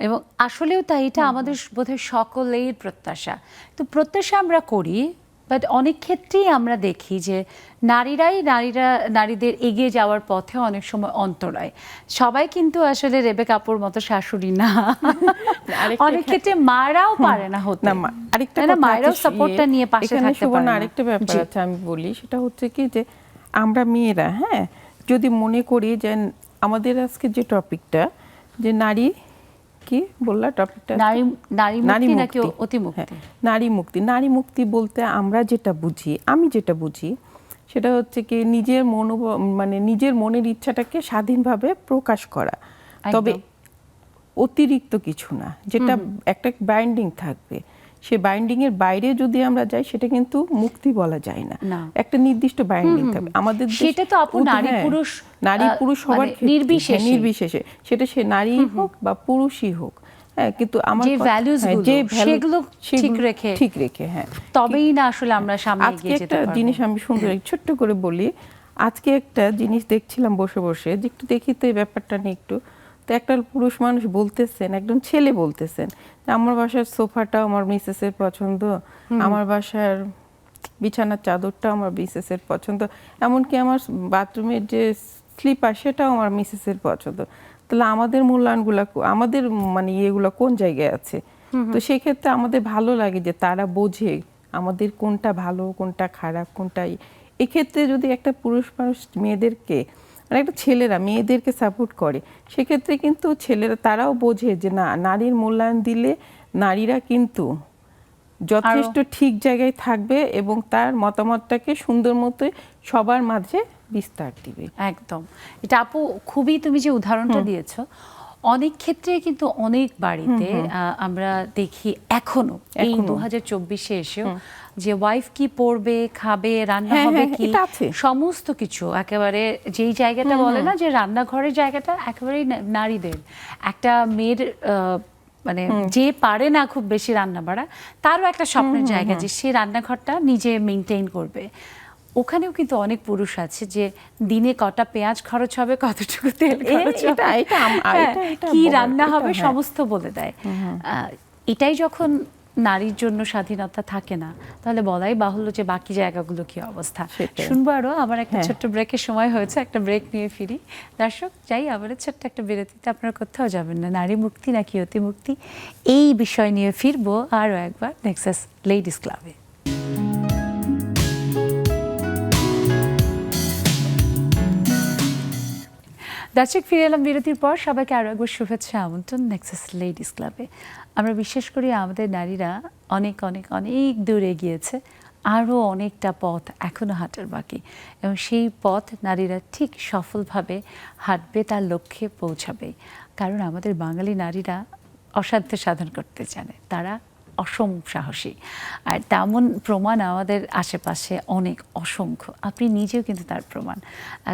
এবং আসলেও তাই, এটা আমাদের বোধহয় সকলের প্রত্যাশা। তো প্রত্যাশা আমরা করি, বাট অনেক ক্ষেত্রেই আমরা দেখি যে নারীদের এগিয়ে যাওয়ার পথে অনেক সময় অন্তরায়। সবাই কিন্তু আসলে রেবেকা আপুর মতো শাশুড়ি না, আরেকটা অনেক ক্ষেত্রে মারাও পারে না হতে। না আরেকটা তাই না, কথা মায়েরাও আছে, সাপোর্টটা নিয়ে পাশে এখানে থাকতে সুবর্ণা পারে না। আরেকটা ব্যাপার জি। আছে, আমি বলি, সেটা হচ্ছে কি যে আমরা মেয়েরা, হ্যাঁ, যদি মনে করি যে আমাদের আজকে যে টপিকটা, যে নারী কি বললা টপিকটা, নারী নারী মুক্তি নাকি মুক্তি। অতিমুক্তি? হ্যাঁ, নারী মুক্তি বলতে আমরা যেটা বুঝি, আমি যেটা বুঝি, সেটা হচ্ছে কি নিজের মানে নিজের মনের ইচ্ছাটাকে স্বাধীনভাবে প্রকাশ করা, তবে একদম। অতিরিক্ত কিছু না, যেটা একটা বাইন্ডিং থাকবে। সে বাইন্ডিং এর বাইরে যদি আমরা যাই, সেটা কিন্তু মুক্তি বলা যায় না। না। একটা নির্দিষ্ট বাইন্ডিং থাকবে আমাদের সেটা তো আপু নারী পুরুষ নারী পুরুষ সবার মানে ক্ষেত্রে, নির্বিশেষে। নির্বিশেষে, সেটা সে নারী হোক বা পুরুষই হোক। হ্যাঁ, কিন্তু আমার যে values গুলো, সেগুলো ঠিক রেখে, হ্যাঁ, তবেই না আসলে আমরা সামনে আজকে এগিয়ে যেতে একটা পারবো। জিনিস আমি সুন্দর ছোট্ট করে বলি। আজকে একটা জিনিস দেখছিলাম বসে বসে, যে একটু দেখি তো এই ব্যাপারটা নিয়ে একটু। তো একটা পুরুষ মানুষ বলতেছেন, একজন ছেলে বলতেছেন, যে আমার বাসার সোফাটা আমার মিসেসের পছন্দ, আমার বাসার বিছানার চাদরটা আমার মিসেসের পছন্দ, এমনকি আমার বাথরুমের যে স্লিপার সেটাও আমার মিসেসের পছন্দ। তাহলে আমাদের মূল্যায়নগুলো, আমাদের মানে ইয়েগুলো কোন জায়গায় আছে? তো সেক্ষেত্রে আমাদের ভালো লাগে যে তারা বোঝে আমাদের কোনটা ভালো, কোনটা খারাপ, কোনটাই। এক্ষেত্রে যদি একটা পুরুষ মানুষ মেয়েদেরকে, মানে একটা ছেলেরা মেয়েদেরকে সাপোর্ট করে, সেক্ষেত্রে কিন্তু ছেলেরা তারাও বোঝে যে না, নারীর মূল্যায়ন দিলে নারীরা কিন্তু যথেষ্ট ঠিক জায়গায় থাকবে এবং তার মতামতটাকে সুন্দর মতো সবার মাঝে বিস্তার দিবে। একদম, এটা আপু খুবই, তুমি যে উদাহরণটা দিয়েছো, অনেক ক্ষেত্রে কিন্তু অনেক বাড়িতে আমরা দেখি এখনো এই 2024-এ এসেও যে ওয়াইফ কি পড়বে, খাবে, রান্না হবে কি, সমস্ত কিছু একেবারে যেই জায়গাটা বলে না যে রান্নাঘরের জায়গাটা একেবারেই নারীদের। একটা মেয়ের মানে যে পারে না খুব বেশি রান্না বাড়া, তারও একটা স্বপ্নের জায়গা যে সে রান্নাঘরটা নিজে মেনটেন করবে। ওখানেও কিন্তু অনেক পুরুষ আছে যে দিনে কটা পেঁয়াজ খরচ হবে, কতটুকু তেল খরচ হবে, কি রান্না হবে, সমস্ত বলে দেয়। এটাই যখন নারীর জন্য স্বাধীনতা থাকে না, তাহলে বলাই বাহুল্য যে বাকি জায়গাগুলো কি অবস্থা। শুনবো আরো, আমার একটা ছোট্ট ব্রেকের সময় হয়েছে, একটা ব্রেক নিয়ে ফিরি। দর্শক, যাই আবার ছোট্ট একটা বিরতিতে, আপনারা কোথাও যাবেন না। নারী মুক্তি নাকি অতিমুক্তি, এই বিষয় নিয়ে ফিরবো আরো একবার নেক্সাস লেডিস ক্লাবে। দর্শক, ফিরে এলাম বিরতির পর। সবাইকে আরো একবার শুভেচ্ছা, আমন্ত্রণ নেক্সাস লেডিস ক্লাবে। আমরা বিশ্বাস করি আমাদের নারীরা অনেক অনেক অনেক দূর এগিয়েছে, আরও অনেকটা পথ এখনো হাঁটার বাকি, এবং সেই পথ নারীরা ঠিক সফলভাবে হাঁটবে, তার লক্ষ্যে পৌঁছাবে। কারণ আমাদের বাঙালি নারীরা অসাধ্য সাধন করতে জানে, তারা অসম সাহসী, আর তেমন প্রমাণ আমাদের আশেপাশে অনেক, অসংখ্য। আপনি নিজেও কিন্তু তার প্রমাণ।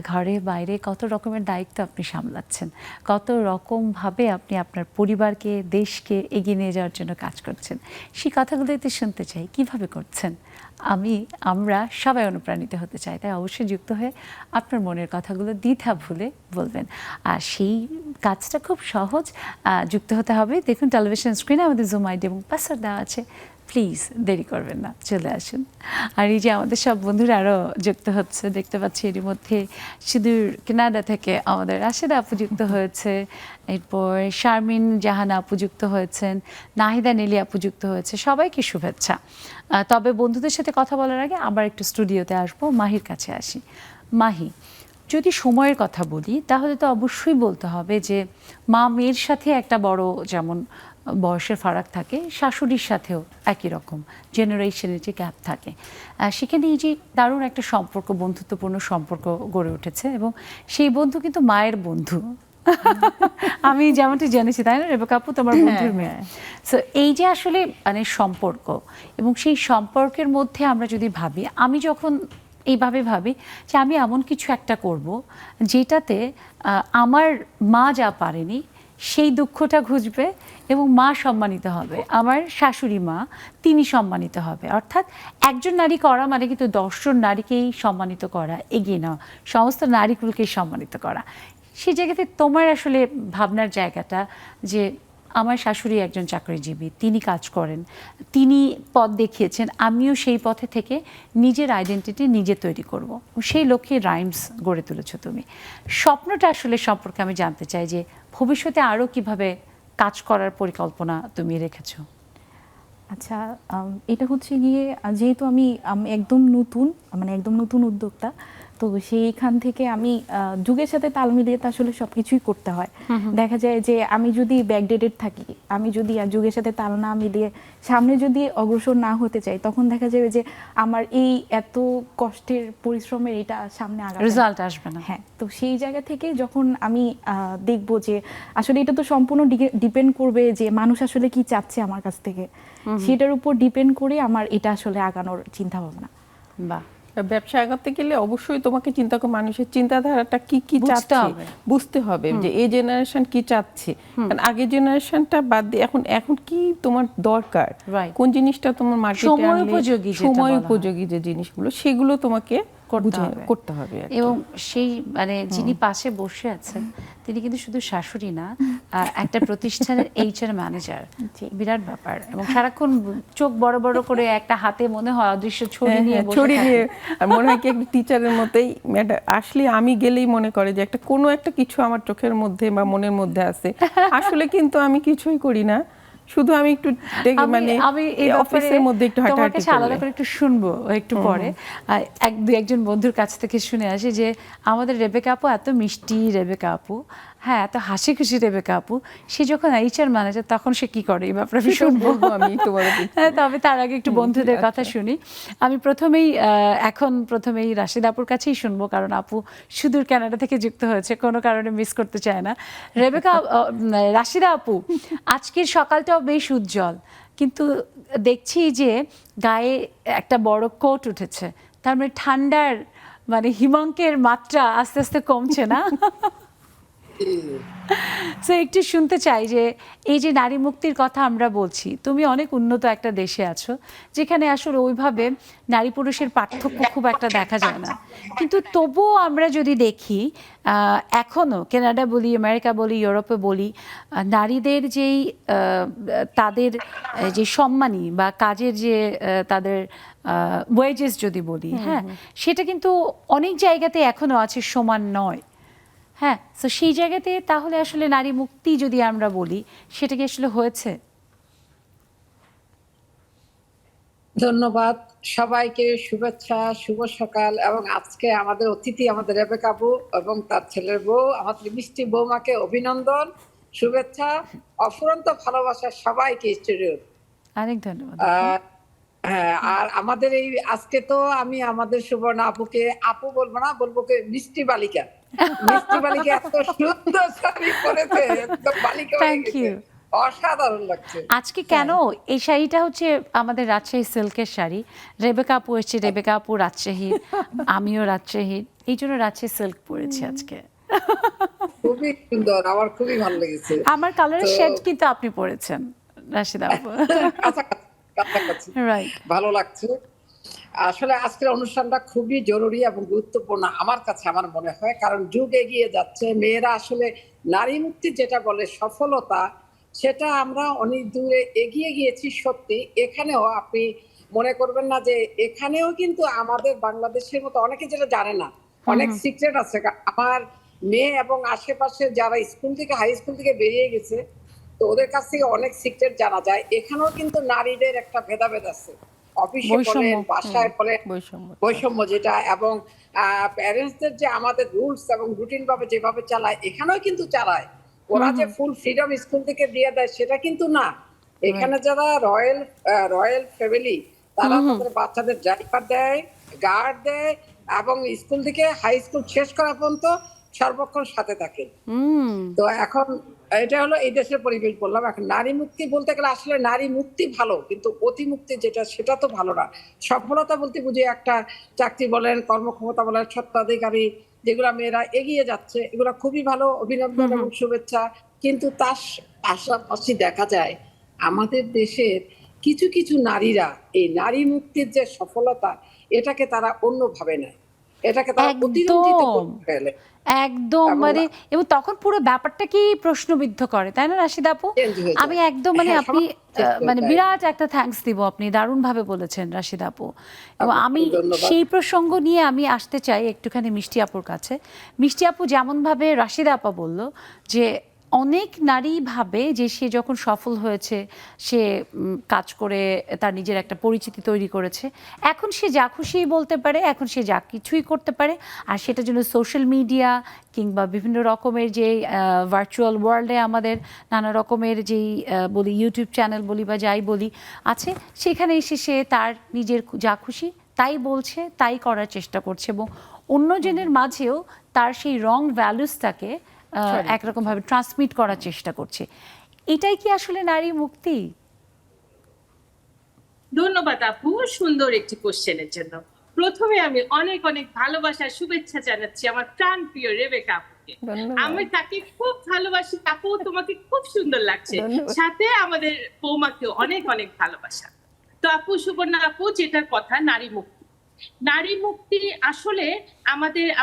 ঘরে বাইরে কত রকমের দায়িত্ব আপনি সামলাচ্ছেন, কত রকমভাবে আপনি আপনার পরিবারকে, দেশকে এগিয়ে নিয়ে যাওয়ার জন্য কাজ করছেন। সেই কথাগুলোই তো শুনতে চাই, কিভাবে করছেন। আমরা সবাই অনুপ্রাণিত হতে চাই, তাই অবশ্যই যুক্ত হয়ে আপনার মনের কথাগুলো দ্বিধা ভুলে বলবেন। আর সেই কাজটা খুব সহজ, যুক্ত হতে হবে। দেখুন টেলিভিশন স্ক্রিনে আমাদের জুম আইডি এবং পাসওয়ার্ড দেওয়া আছে, প্লিজ দেরি করবেন না, চলে আসুন। আর এই যে আমাদের সব বন্ধুরা আরও যুক্ত হচ্ছে, দেখতে পাচ্ছি এর মধ্যে সুদূর কানাডা থেকে আমাদের রাশেদা আপু যুক্ত হয়েছে, এরপর শারমিন জাহানা আপু যুক্ত হয়েছেন, নাহিদা নেলি আপু যুক্ত হয়েছে। সবাইকে শুভেচ্ছা। তবে বন্ধুদের সাথে কথা বলার আগে আবার একটু স্টুডিওতে আসবো, মাহির কাছে আসি। মাহি, যদি সময়ের কথা বলি তাহলে তো অবশ্যই বলতে হবে যে মা মেয়ের সাথে একটা বড় যেমন বয়সের ফারাক থাকে, শাশুড়ির সাথেও একই রকম জেনারেশনের যে গ্যাপ থাকে, সেখানে এই যে দারুণ একটা সম্পর্ক, বন্ধুত্বপূর্ণ সম্পর্ক গড়ে উঠেছে এবং সেই বন্ধু কিন্তু মায়ের বন্ধু। আমি যেমনটি জেনেছি, তাই না রেবেকা আপু, তোমার বন্ধুর মেয়ে। সো এই যে আসলে মানে সম্পর্ক, এবং সেই সম্পর্কের মধ্যে আমরা যদি ভাবি, আমি যখন এইভাবে ভাবি যে আমি এমন কিছু একটা করব যেটাতে আমার মা যা পারেনি সেই দুঃখটা ঘুচবে এবং মা সম্মানিত হবে, আমার শাশুড়ি মা তিনি সম্মানিত হবে। অর্থাৎ একজন নারী করা মানে কিন্তু 10 জন নারীকেই সম্মানিত করা, এগিয়ে নেওয়া, সমস্ত নারীগুলোকেই সম্মানিত করা। সেই জায়গাতে তোমার আসলে ভাবনার জায়গাটা যে আমার শাশুড়ি একজন চাকরিজীবী, তিনি কাজ করেন, তিনি পথ দেখিয়েছেন, আমিও সেই পথে থেকে নিজের আইডেন্টিটি নিজে তৈরি করব, সেই লক্ষ্যে রাইমস গড়ে তুলেছো তুমি। স্বপ্নটা আসলে সম্পর্কে আমি জানতে চাই যে ভবিষ্যতে আরও কিভাবে কাজ করার পরিকল্পনা তুমি রেখেছো? আচ্ছা, এটা হচ্ছে গিয়ে যেহেতু আমি একদম নতুন, মানে একদম নতুন উদ্যোক্তা, তো সেইখান থেকে আমি যুগের সাথে তাল মিলিয়ে তো আসলে সব কিছুই করতে হয়। দেখা যায় যে আমি যদি ব্যাকডেটেড থাকি, আমি যদি যুগের সাথে তাল না মিলিয়ে সামনে যদি অগ্রসর না হতে চাই, তখন দেখা যাবে যে আমার এই এত কষ্টের পরিশ্রমের এটা সামনে রেজাল্ট আসবে না। হ্যাঁ, তো সেই জায়গা থেকে যখন আমি দেখব যে আসলে এটা তো সম্পূর্ণ ডিপেন্ড করবে যে মানুষ আসলে কি চাচ্ছে আমার কাছ থেকে, সেটার উপর ডিপেন্ড করে আমার এটা আসলে আগানোর চিন্তা ভাবনা। বাহ। ব্যবসা আগাতে গেলে অবশ্যই তোমাকে চিন্তা করে মানুষের চিন্তাধারাটা কি কি চাচ্ছে বুঝতে হবে, যে এই জেনারেশন কি চাচ্ছে। কারণ আগের জেনারেশনটা বাদ দিয়ে এখন কি তোমার দরকার, কোন জিনিসটা তোমার মার্কেটে সময় উপযোগী যে জিনিসগুলো, সেগুলো তোমাকে করতে হবে। এবং সেই মানে যিনি পাশে বসে আছেন তিনি কিন্তু শুধু শাশুড়ি না, একটা প্রতিষ্ঠানের HR ম্যানেজার, বিরাট ব্যাপার। এবং সারাক্ষণ চোখ বড় বড় করে একটা হাতে মনে হয় অদৃশ্য ছড়ি নিয়ে মনে হয় কি একটা টিচারের মতোই আসলে আমি গেলেই মনে করে যে কোনো একটা কিছু আমার চোখের মধ্যে বা মনের মধ্যে আছে, আসলে কিন্তু আমি কিছুই করি না, শুধু আমি একটু মানে অফিসের মধ্যে একটু হাঁটাহাঁটি করি। আলাদা করে একটু শুনবো একটু পরে, একজন বন্ধুর কাছ থেকে শুনে আসি যে আমাদের রেবেকা আপু এত মিষ্টি, রেবেকা আপু হ্যাঁ এত হাসি খুশি রেবেকা আপু, সে যখন HR ম্যানেজার তখন সে কি করে, এই ব্যাপারে ভীষণ বলবো আমি তোমাদের। তবে তার আগে একটু বন্ধুদের কথা শুনি। আমি প্রথমেই রাশিদা আপুর কাছেই শুনবো, কারণ আপু সুদূর কানাডা থেকে যুক্ত হয়েছে, কোনো কারণে মিস করতে চায় না। রাশিদা আপু, আজকের সকালটাও বেশ উজ্জ্বল, কিন্তু দেখছি যে গায়ে একটা বড় কোট উঠেছে, তার মানে ঠান্ডার মানে হিমাঙ্কের মাত্রা আস্তে আস্তে কমছে না? সো একটু শুনতে চাই যে এই যে নারী মুক্তির কথা আমরা বলছি, তুমি অনেক উন্নত একটা দেশে আছো যেখানে আসলে ওইভাবে নারী পুরুষের পার্থক্য খুব একটা দেখা যায় না, কিন্তু তবুও আমরা যদি দেখি এখনও কানাডা বলি, আমেরিকা বলি, ইউরোপে বলি, নারীদের যেই তাদের যে সম্মানী বা কাজের যে তাদের ওয়েজেস যদি বলি, হ্যাঁ সেটা কিন্তু অনেক জায়গাতে এখনও আছে, সমান নয়। হ্যাঁ, তো সেই জায়গাতে তাহলে আসলে নারী মুক্তি যদি আমরা বলি, সেটা কি আসলে হয়েছে? ধন্যবাদ সবাইকে, শুভেচ্ছা, শুভ সকাল। এবং আজকে আমাদের অতিথি আমাদের রেবেকা আপু এবং তার ছেলের বউ, আমাদের মিষ্টি বৌমাকে অভিনন্দন, শুভেচ্ছা, অফুরন্ত ভালোবাসা সবাইকে স্টুডিওর। অনেক ধন্যবাদ। হ্যাঁ, আর আমাদের এই আজকে তো আমি আমাদের সুবর্ণা আপুকে আপু বলবো না, বলবো মিষ্টি বালিকা। মিষ্টি বালিকা এত সুন্দর শাড়ি পরেছে, একদম বালিকা, অসাধারণ লাগছে। আজকে কেন এই শাড়িটা হচ্ছে আমাদের রাজশাহী সিল্কের শাড়ি, রেবেকা আপু এসছে, রেবেকা আপু রাজশাহী, আমিও রাজশাহী, এই জন্য রাজশাহী সিল্ক পরেছি আজকে। খুবই সুন্দর, আমার খুবই ভালো লেগেছে। আমার কালারের শেড কিন্তু আপনি পরেছেন রাশিদা আপু। ভালো লাগছে। আসলে আজকের অনুষ্ঠানটা খুবই জরুরি এবং গুরুত্বপূর্ণ আমার কাছে, আমার মনে হয়, কারণ যুগ এগিয়ে যাচ্ছে। মেয়েরা আসলে নারী মুক্তি যেটা বলে সফলতা, সেটা আমরা অনেক দূরে এগিয়ে গিয়েছি সত্যি। এখানেও আপনি মনে করবেন না যে এখানেও কিন্তু আমাদের বাংলাদেশের মতো অনেকে যেটা জানে না, অনেক সিক্রেট আছে। আমার মেয়ে এবং আশেপাশে যারা স্কুল থেকে, হাই স্কুল থেকে বেরিয়ে গেছে, তো ওদের কাছ থেকে অনেক সিক্রেট জানা যায়। এখানেও কিন্তু নারীদের একটা ভেদাভেদ আছে, অফিসে বৈষম্য। বলেন, বাসায় বলেন, বৈষম্য বৈষম্য যেটা, এবং প্যারেন্টসদের যে আমাদের রুলস এবং রুটিন ভাবে যেভাবে চালায় এখানেও কিন্তু চালায়। ওরা যে ফুল ফ্রিডম স্কুল থেকে দিয়ে দেয় সেটা কিন্তু না। এখানে যারা রয়্যাল ফ্যামিলি তারা তাদের বাচ্চাদের ড্রাইভার দেয়, গার্ড দেয়, এবং স্কুল থেকে হাই স্কুল শেষ করা পর্যন্ত সর্বক্ষণ সাথে থাকে। তো এখন এটা হলো এই দেশের পরিবেশ বললাম। এখন নারী মুক্তি বলতে গেলে আসলে নারী মুক্তি ভালো, কিন্তু অতি মুক্তি যেটা সেটা তো ভালো না। সফলতা বলতে বুঝি একটা চাকরি বলেন, কর্মক্ষমতা বলেন, স্বত্বাধিকারী যেগুলা মেয়েরা এগিয়ে যাচ্ছে এগুলো খুবই ভালো, অভিনন্দন এবং শুভেচ্ছা। কিন্তু তার পাশাপাশি দেখা যায় আমাদের দেশের কিছু কিছু নারীরা এই নারী মুক্তির যে সফলতা এটাকে তারা অন্যভাবে নেয়, এটাকে তারা অতিরঞ্জিত করে ফেলে একদম, মানে এবং তখন পুরো ব্যাপারটা কি প্রশ্নবিদ্ধ করে, তাই না রাশিদা আপু? Change হয়ে যায়। আমি একদম মানে হ্যাঁ, আপনি সমাজ মানে change বিরাট একটা থ্যাঙ্কস দিব, আপনি দারুণ ভাবে বলেছেন রাশিদা আপু। এবং আমি ধন্যবাদ। সেই প্রসঙ্গ নিয়ে আমি আসতে চাই একটুখানি মিষ্টি আপুর কাছে। মিষ্টি আপু যেমন ভাবে রাশিদা আপা বলল যে অনেক নারী ভাবে যে সে যখন সফল হয়েছে, সে কাজ করে তার নিজের একটা পরিচিতি তৈরি করেছে, এখন সে যা খুশি বলতে পারে, এখন সে যা কিছুই করতে পারে, আর সেটার জন্য সোশ্যাল মিডিয়া কিংবা বিভিন্ন রকমের যে ভার্চুয়াল ওয়ার্ল্ডে আমাদের নানা রকমের যেই বলি ইউটিউব চ্যানেল বলি বা যাই বলি আছে, সেখানে এসে সে তার নিজের যা খুশি তাই বলছে, তাই করার চেষ্টা করছে, এবং অন্যজনের মাঝেও তার সেই রং ভ্যালুসটাকে একরকম ভাবে ট্রান্সমিট করার চেষ্টা করছে। এটাই কি আসলে নারী মুক্তি? ধন্যবাদ আপু সুন্দর একটি কোশ্চেনের জন্য। প্রথমে আমি অনেক অনেক ভালোবাসার শুভেচ্ছা জানাচ্ছি আমার প্রাণ প্রিয় রেবেকা আপুকে। ধন্যবাদ। আমি তাকে খুব ভালোবাসি আপু, তোমাকে খুব সুন্দর লাগছে, ধন্যবাদ। সাথে আমাদের বৌমাকেও অনেক অনেক ভালোবাসা। তো আপু, সুবর্ণা আপু, যেটার কথা নারী মুক্তি, নারী মুক্তি আসলে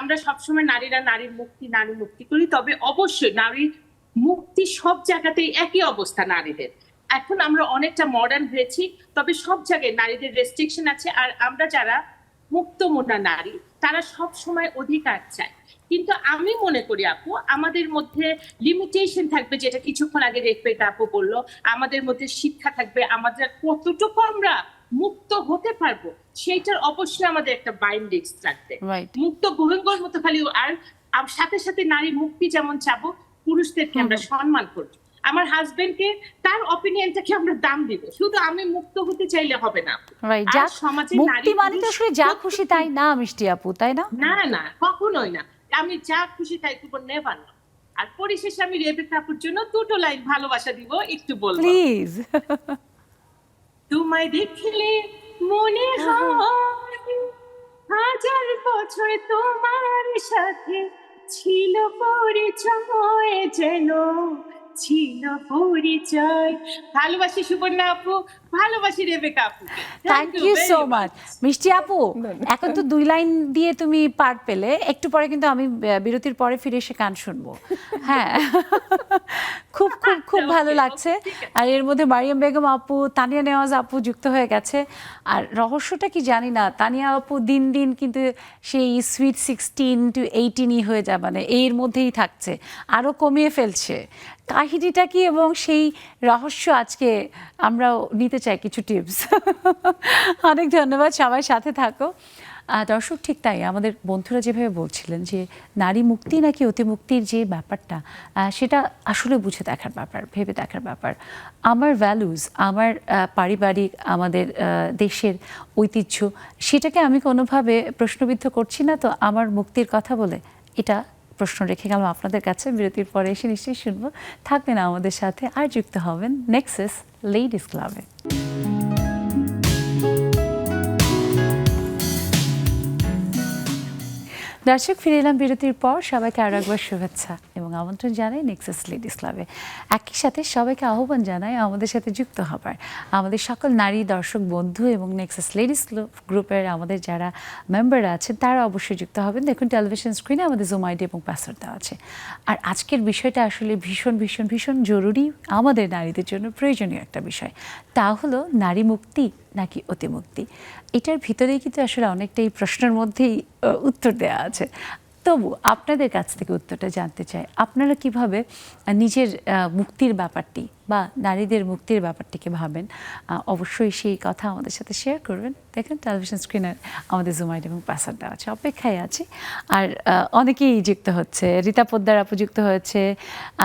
আমরা সবসময় নারীরা নারী মুক্তি করি, তবে অবশ্যই নারী মুক্তি সব জায়গাতেই একই অবস্থা নারীদের। এখন আমরা অনেকটা মডার্ন হয়েছি, তবে সব জায়গায় নারীদের রেস্ট্রিকশন আছে, আর আমরা যারা মুক্তমনা নারী তারা সব সময় অধিকার চায়। কিন্তু আমি মনে করি আপু আমাদের মধ্যে লিমিটেশন থাকবে, যেটা কিছুক্ষণ আগে রেখা আপু বললো, আমাদের মধ্যে শিক্ষা থাকবে, আমাদের কতটুকু আমরা মুক্ত হতে পারবো সেইটার অবশ্যই আমাদের একটা বাইন্ডিংস থাকবে। Right. মুক্ত ভয়ঙ্কর মতো খালি, আর সাথে সাথে নারী মুক্তি যেমন চাবো, পুরুষদেরকে আমরা সম্মান করবো, আমার হাজবেন্ডকে তার অপিনিয়নটাকে আমরা দাম দিব। শুধু আমি মুক্ত হতে চাইলে হবে না। রাইট, আর যা সমাজে মুক্তি নারী মানে তো আসলে যা খুশি তাই না মিষ্টি আপু, তাই না? না না, কখনোই না। আমি যা খুশি তাই করবো, নেভার না। আর পরিশেষে আমি রেবেকা আপুর জন্য দুটো লাইন ভালোবাসা দিব, একটু বলবো। প্লিজ। তোমায় দেখলে মনে হয় হাজার বছর তোমার সাথে ছিল পরিচয়, যেন ছিল পরিচয়। ভালোবাসি সুবর্ণা আপু, ভালোবাসি রেবেকা আপু। থ্যাংক ইউ সো মাচ মিষ্টি আপু। এখন তো 2 লাইন দিয়ে তুমি পার পেলে, একটু পরে কিন্তু আমি বিরতির পরে ফিরে এসে গান শুনবো। হ্যাঁ, খুব খুব খুব ভালো লাগছে। আর এর মধ্যে মারিয়াম বেগম আপু, তানিয়া নেওয়াজ আপু যুক্ত হয়ে গেছে। আর রহস্যটা কি জানি না, তানিয়া আপু দিন দিন কিন্তু সেই সুইট 16 to 18ই হয়ে যায়, মানে এর মধ্যেই থাকছে, আরও কমিয়ে ফেলছে। কাহিনীটা কি এবং সেই রহস্য আজকে আমরাও নিতে চাই কিছু টিপস। অনেক ধন্যবাদ, সবাই সাথে থাকো। দর্শক, ঠিক তাই আমাদের বন্ধুরা যেভাবে বলছিলেন যে নারী মুক্তি নাকি অতিমুক্তির যে ব্যাপারটা, সেটা আসলে বুঝে দেখার ব্যাপার, ভেবে দেখার ব্যাপার। আমার ভ্যালুজ, আমার পারিবারিক, আমাদের দেশের ঐতিহ্য, সেটাকে আমি কোনোভাবে প্রশ্নবিদ্ধ করছি না তো আমার মুক্তির কথা বলে। এটা প্রশ্ন রেখে গেলাম আপনাদের কাছে। বিরতির পরে এসে নিশ্চয়ই শুনবো, থাকবেন আমাদের সাথে আর যুক্ত হবেন নেক্সাস লেডিস ক্লাবে। দর্শক, ফিরে এলাম বিরতির পর। সবাইকে আরো একবার শুভেচ্ছা এবং আমন্ত্রণ জানাই নেক্সাস লেডিস ক্লাবে। একই সাথে সবাইকে আহ্বান জানাই আমাদের সাথে যুক্ত হবার, আমাদের সকল নারী দর্শক বন্ধু এবং নেক্সাস লেডিস গ্রুপের আমাদের যারা মেম্বাররা আছেন তারা অবশ্যই যুক্ত হবেন। দেখুন টেলিভিশন স্ক্রিনে আমাদের জুম আইডি এবং পাসওয়ার্ড দেওয়া আছে। আর আজকের বিষয়টা আসলে ভীষণ ভীষণ ভীষণ জরুরি, আমাদের নারীদের জন্য প্রয়োজনীয় একটা বিষয়। তা হলো নারী মুক্তি নাকি অতিমুক্তি। এটার ভিতরেই কিন্তু আসলে অনেকটাই প্রশ্নের মধ্যেই উত্তর দেওয়া আছে। তবু আপনাদের কাছ থেকে উত্তরটা জানতে চাই, আপনারা কিভাবে নিজের মুক্তির ব্যাপারটি বা নারীদের মুক্তির ব্যাপারটিকে ভাবেন? অবশ্যই সেই কথা আমাদের সাথে শেয়ার করবেন। দেখেন টেলিভিশন স্ক্রিনে আমাদের জুম আইডি এবং পাসওয়ার্ড দেওয়া আছে, অপেক্ষায় আছি। আর অনেকেই যুক্ত হচ্ছে, রীতা পোদ্দার আপু যুক্ত হয়েছে,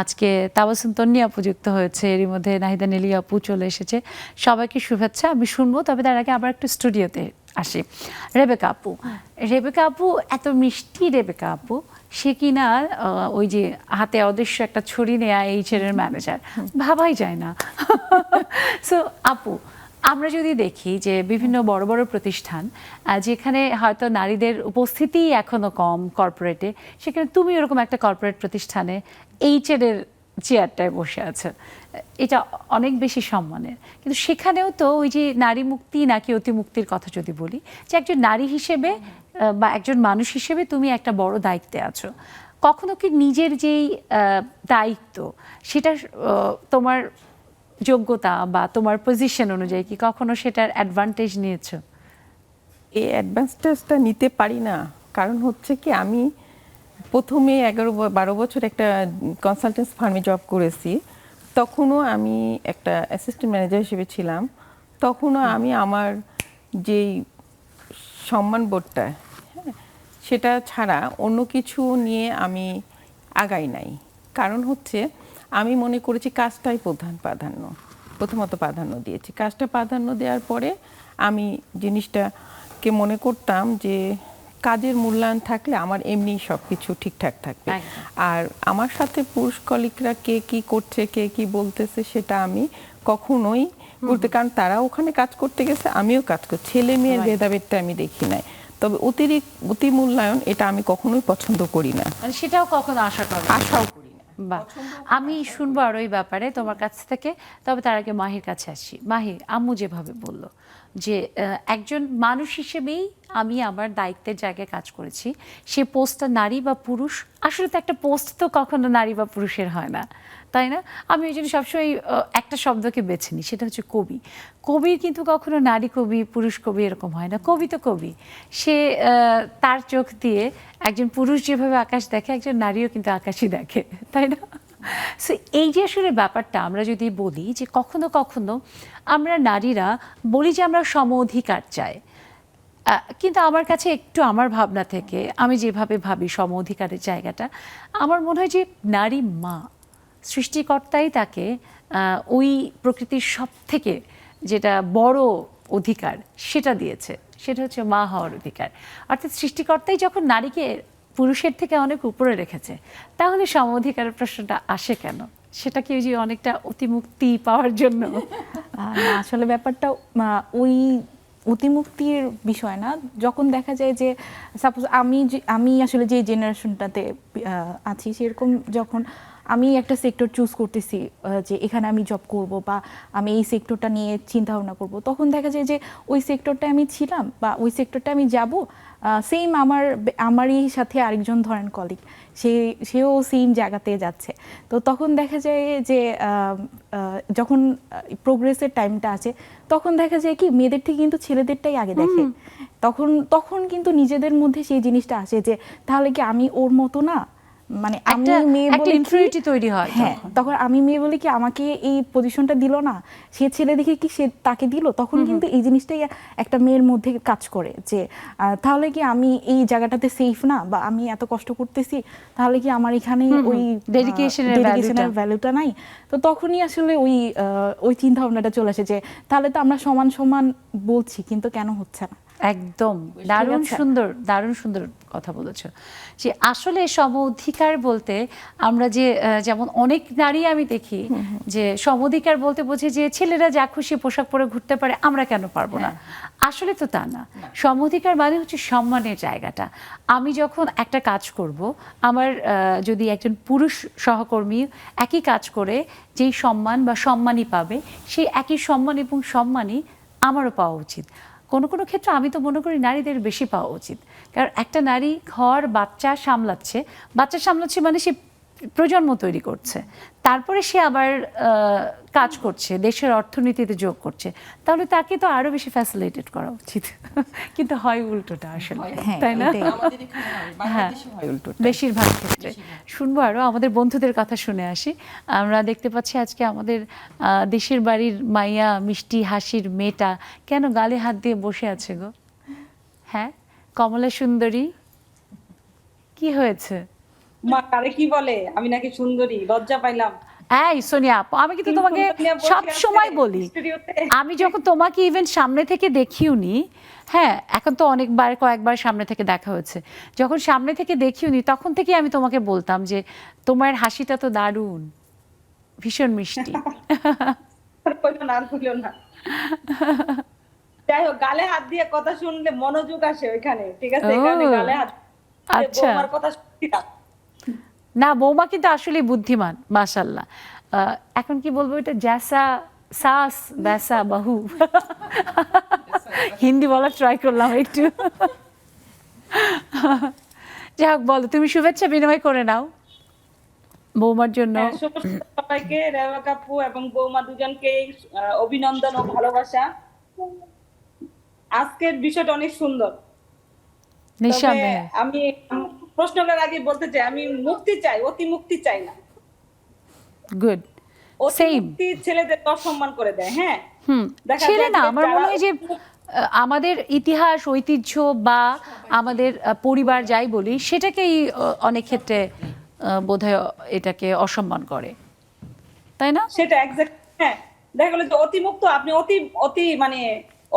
আজকে তাবাসুম তন্নি আপু যুক্ত হয়েছে, এরই মধ্যে নাহিদা নেলি আপু চলে এসেছে। সবাইকে শুভেচ্ছা, আমি শুনবো। তবে তার আগে আবার একটু স্টুডিওতে আসি। রেবেকা আপু, রেবেকা আপু এত মিষ্টি রেবেকা আপু, সে কিনা ওই যে হাতে অদৃশ্য একটা ছড়ি নেয়া এই ছেলের ম্যানেজার, ভাবাই যায় না। সো আপু, আমরা যদি দেখি যে বিভিন্ন বড় বড় প্রতিষ্ঠান যেখানে হয়তো নারীদের উপস্থিতি এখনো কম কর্পোরেটে, সেখানে তুমি এরকম একটা কর্পোরেট প্রতিষ্ঠানে এইচআর এর চেয়ারটায় বসে আছো, এটা অনেক বেশি সম্মানের। কিন্তু সেখানেও তো ওই যে নারী মুক্তি নাকি অতি মুক্তির কথা যদি বলি, যে একজন নারী হিসেবে বা একজন মানুষ হিসেবে তুমি একটা বড় দায়িত্বে আছো, কখনো কি নিজের যেই দায়িত্ব সেটা তোমার যোগ্যতা বা তোমার পজিশন অনুযায়ী কি কখনো সেটার অ্যাডভান্টেজ নিয়েছো? এই অ্যাডভান্টেজটা নিতে পারি না, কারণ হচ্ছে কি আমি প্রথমে 11-12 বছর একটা কনসালটেন্সি ফার্মে জব করেছি। তখনও আমি একটা অ্যাসিস্ট্যান্ট ম্যানেজার হিসেবে ছিলাম। তখনও আমি আমার যেই সম্মানবোধটা, সেটা ছাড়া অন্য কিছু নিয়ে আমি আগাই নাই। কারণ হচ্ছে আমি মনে করেছি কাজটাই প্রথমত প্রাধান্য দিয়েছি। কাজটা প্রাধান্য দেওয়ার পরে আমি জিনিসটাকে মনে করতাম যে কাজের মূল্যায়ন থাকলে আমার এমনি সব কিছু ঠিকঠাক থাকবে। আর আমার সাথে পুরুষ কলিগরা কে কি করছে, কে কি বলতেছে, সেটা আমি কখনোই করতে, কারণ তারা ওখানে কাজ করতে গেছে, আমিও কাজ করছি, ছেলে মেয়ের ভেদাভেদটা আমি দেখি নাই। তবে অতি মূল্যায়ন এটা আমি কখনোই পছন্দ করি না, মানে সেটাও কখনো আশাও করি না। বাহ, আমি শুনবো আর ওই ব্যাপারে তোমার কাছ থেকে। তবে তার আগে মাহির কাছে আসি। মাহির, আম্মু যেভাবে বলল যে একজন মানুষ হিসেবেই আমি আমার দায়িত্বের জায়গায় কাজ করেছি, সে পোস্টটা নারী বা পুরুষ, আসলে তো একটা পোস্ট তো কখনো নারী বা পুরুষের হয় না, তাই না? আমি ওই জন্য সবসময় একটা শব্দকে বেছে নিই, সেটা হচ্ছে কবি। কবির কিন্তু কখনো নারী কবি পুরুষ কবি এরকম হয় না, কবি তো কবি। সে তার চোখ দিয়ে একজন পুরুষ যেভাবে আকাশ দেখে, একজন নারীও কিন্তু আকাশই দেখে, তাই না? সো এই যে আসলে ব্যাপারটা আমরা যদি বলি যে কখনো কখনো আমরা নারীরা বলি যে আমরা সম অধিকার চাই, কিন্তু আমার কাছে একটু আমার ভাবনা থেকে আমি যেভাবে ভাবি সম অধিকারের জায়গাটা, আমার মনে হয় যে নারী মা, সৃষ্টিকর্তাই তাকে ওই প্রকৃতির সব থেকে যেটা বড় অধিকার সেটা দিয়েছে, সেটা হচ্ছে মা হওয়ার অধিকার। অর্থাৎ সৃষ্টিকর্তাই যখন নারীকে পুরুষের থেকে অনেক উপরে রেখেছে, তাহলে সম অধিকারের প্রশ্নটা আসে কেন? সেটা কি ওই যে অনেকটা অতিমুক্তি পাওয়ার জন্য? না, আসলে ব্যাপারটা ওই অতিমুক্তির বিষয় না। যখন দেখা যায় যে সাপোজ আমি আসলে যে জেনারেশনটাতে আছি, সেরকম যখন আমি একটা সেক্টর চুজ করতেছি যে এখানে আমি জব করব বা আমি এই সেক্টরটা নিয়ে চিন্তা ভাবনা করব, তখন দেখা যায় যে ওই সেক্টরটা আমি ছিলাম বা ওই সেক্টরটা আমি যাব, সেম আমারই সাথে আরেকজন ধরেন কলিগ, সেও সেম জায়গাতে যাচ্ছে। তো তখন দেখা যায় যে যখন প্রোগ্রেসের টাইমটা আছে, তখন দেখা যায় কি মেয়েদের থেকে কিন্তু ছেলেদেরটাই আগে দেখে। তখন কিন্তু নিজেদের মধ্যে সেই জিনিসটা আসে যে তাহলে কি আমি ওর মতো না, মানে আমি মেয়ে বলে ইনফিউরিটি তৈরি হয়। হ্যাঁ, তখন আমি মেয়ে বলে কি আমাকে এই পজিশনটা দিল না, সে ছেলে দেখে কি সে তাকে দিল, তখন কিন্তু এই জিনিসটাই একটা মেয়ের মধ্যে কাজ করে যে তাহলে কি আমি এই জায়গাটাতে সেফ না, বা আমি এত কষ্ট করতেছি, তাহলে কি আমার এখানে ওই ডেডিকেশনের ভ্যালুটা নাই। তো তখনই আসলে ওই চিন্তা ভাবনাটা চলে আসে যে তাহলে তো আমরা সমান সমান বলছি, কিন্তু কেন হচ্ছে না। একদম দারুণ সুন্দর কথা বলেছো যে আসলে সম অধিকার বলতে আমরা যে যেমন অনেক নারী আমি দেখি যে সম অধিকার বলতে বোঝে যে ছেলেরা যা খুশি পোশাক পরে ঘুরতে পারে, আমরা কেন পারবো না। আসলে তো তা না। সম অধিকার মানে হচ্ছে সম্মানের জায়গাটা। আমি যখন একটা কাজ করব, আমার যদি একজন পুরুষ সহকর্মী একই কাজ করে যেই সম্মান বা সম্মানই পাবে, সেই একই সম্মান এবং সম্মানই আমারও পাওয়া উচিত। কোনো কোনো ক্ষেত্রে আমি তো মনে করি নারীদের বেশি পাওয়া উচিত, কারণ একটা নারী ঘর বাচ্চা সামলাচ্ছে মানে সে প্রজন্ম তৈরি করছে, তারপরে সে আবার কাজ করছে, দেশের অর্থনীতিতে যোগ করছে, তাহলে তাকে তো আরো বেশি ফ্যাসিলিটেট করা উচিত। কিন্তু হয় উল্টোটা আসলে, হ্যাঁ, তাই না? এটাই। আমাদের এখানে হয়, বাংলাদেশে হয় উল্টোটা। বেশিরভাগ ক্ষেত্রে। শুনবো আরো আমাদের বন্ধুদের কথা শুনে আসি। আমরা দেখতে পাচ্ছি আজকে আমাদের দেশের বাড়ির মাইয়া মিষ্টি হাসির মেয়েটা কেন গালে হাত দিয়ে বসে আছে গো? হ্যাঁ, কমলা সুন্দরী, কি হয়েছে? মা কারে কি বলে আমি নাকি সুন্দরী, লজ্জা পাইলাম। এই সোনিয়া আপু, আমি কিন্তু তিন তোমাকে সুন্দর নিয়ে বসে সব আছে সময় বলি, স্টুডিওতে। আমি যখন তোমাকে ইভেন সামনে থেকে দেখিওনি, হ্যাঁ এখন তো অনেকবার কয়েকবার সামনে থেকে দেখা হয়েছে, যখন সামনে থেকে দেখিওনি তখন থেকে আমি তোমাকে বলতাম যে তোমার হাসিটা তো দারুণ, ভীষণ মিষ্টি। আর কইলো না, আর কইলো না। যাই হোক, গালে হাত দিয়ে কথা শুনলে মনোযোগ আসে ওইখানে, ঠিক আছে? ও, এখানে গালে হাত দিয়ে আচ্ছা। বৌমার কথা শুনছি না। না, বৌমা কিন্তু আসলে বুদ্ধিমান মাশাল্লাহ। এখন কি বলবো, এটা জ্যাসা সাস ব্যাসা বাহু, হিন্দি বলার ট্রাই করলাম একটু। যাই হোক, বলো, তুমি শুভেচ্ছা বিনিময় করে নাও বৌমার জন্য। হ্যাঁ, সবাইকে, রেওয়া কাপু এবং বৌমা দুজনকে অভিনন্দন ও ভালোবাসা। আজকের বিষয়টা অনেক সুন্দর। তবে নিঃসন্দেহে। আমি প্রশ্ন করার আগে বলতে চাই, আমি মুক্তি চাই, অতি মুক্তি চাই না। গুড, অতি সেম। মুক্তি ছেলেদের অসম্মান করে দেয়। হ্যাঁ, দেখা ছেলে যায় না, যে আমার মনে হয় যে আমাদের ইতিহাস ঐতিহ্য বা আমাদের পরিবার যাই বলি সেটাকেই অনেক ক্ষেত্রে বোধহয় এটাকে অসম্মান করে, তাই না? সেটা এক্সাক্ট। হ্যাঁ, দেখা গেল যে অতিমুক্ত, আপনি অতি অতি মানে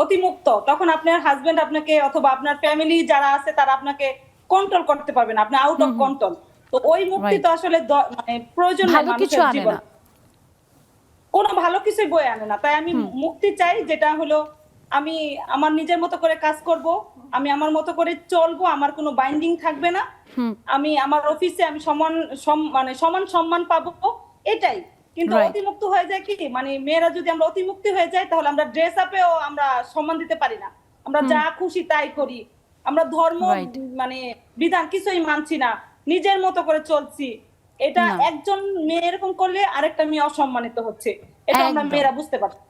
অতিমুক্ত, তখন আপনার হাজবেন্ড আপনাকে অথবা আপনার ফ্যামিলি যারা আছে তারা আপনাকে কন্ট্রোল করতে পারবে না, আপনি আউট অফ কন্ট্রোল। তো ওই মুক্তি তো আসলে মানে প্রয়োজন নেই ভালো কিছু মানুষের আনে জীবন, না। কোনো ভালো কিছুই বয়ে আনে না। তাই আমি মুক্তি চাই, যেটা হলো আমি আমার নিজের মতো করে কাজ করব, আমি আমার মতো করে চলবো, আমার কোনো বাইন্ডিং থাকবে না, আমি আমার অফিসে আমি মানে সমান সম্মান পাবো, এটাই। কিন্তু Right. অতিমুক্ত হয়ে যায় কি, মানে মেয়েরা যদি আমরা অতিমুক্তি হয়ে যাই তাহলে আমরা ড্রেস আপেও আমরা সম্মান দিতে পারি না, আমরা যা খুশি তাই করি, আমরা ধর্ম Right. মানে বিধান কিছুই মানছি না, নিজের মতো করে চলছি। এটা না। একজন মেয়ে এরকম করলে আরেকটা মেয়ে অসম্মানিত হচ্ছে, এটা আমরা একদম। মেয়েরা বুঝতে পারছি।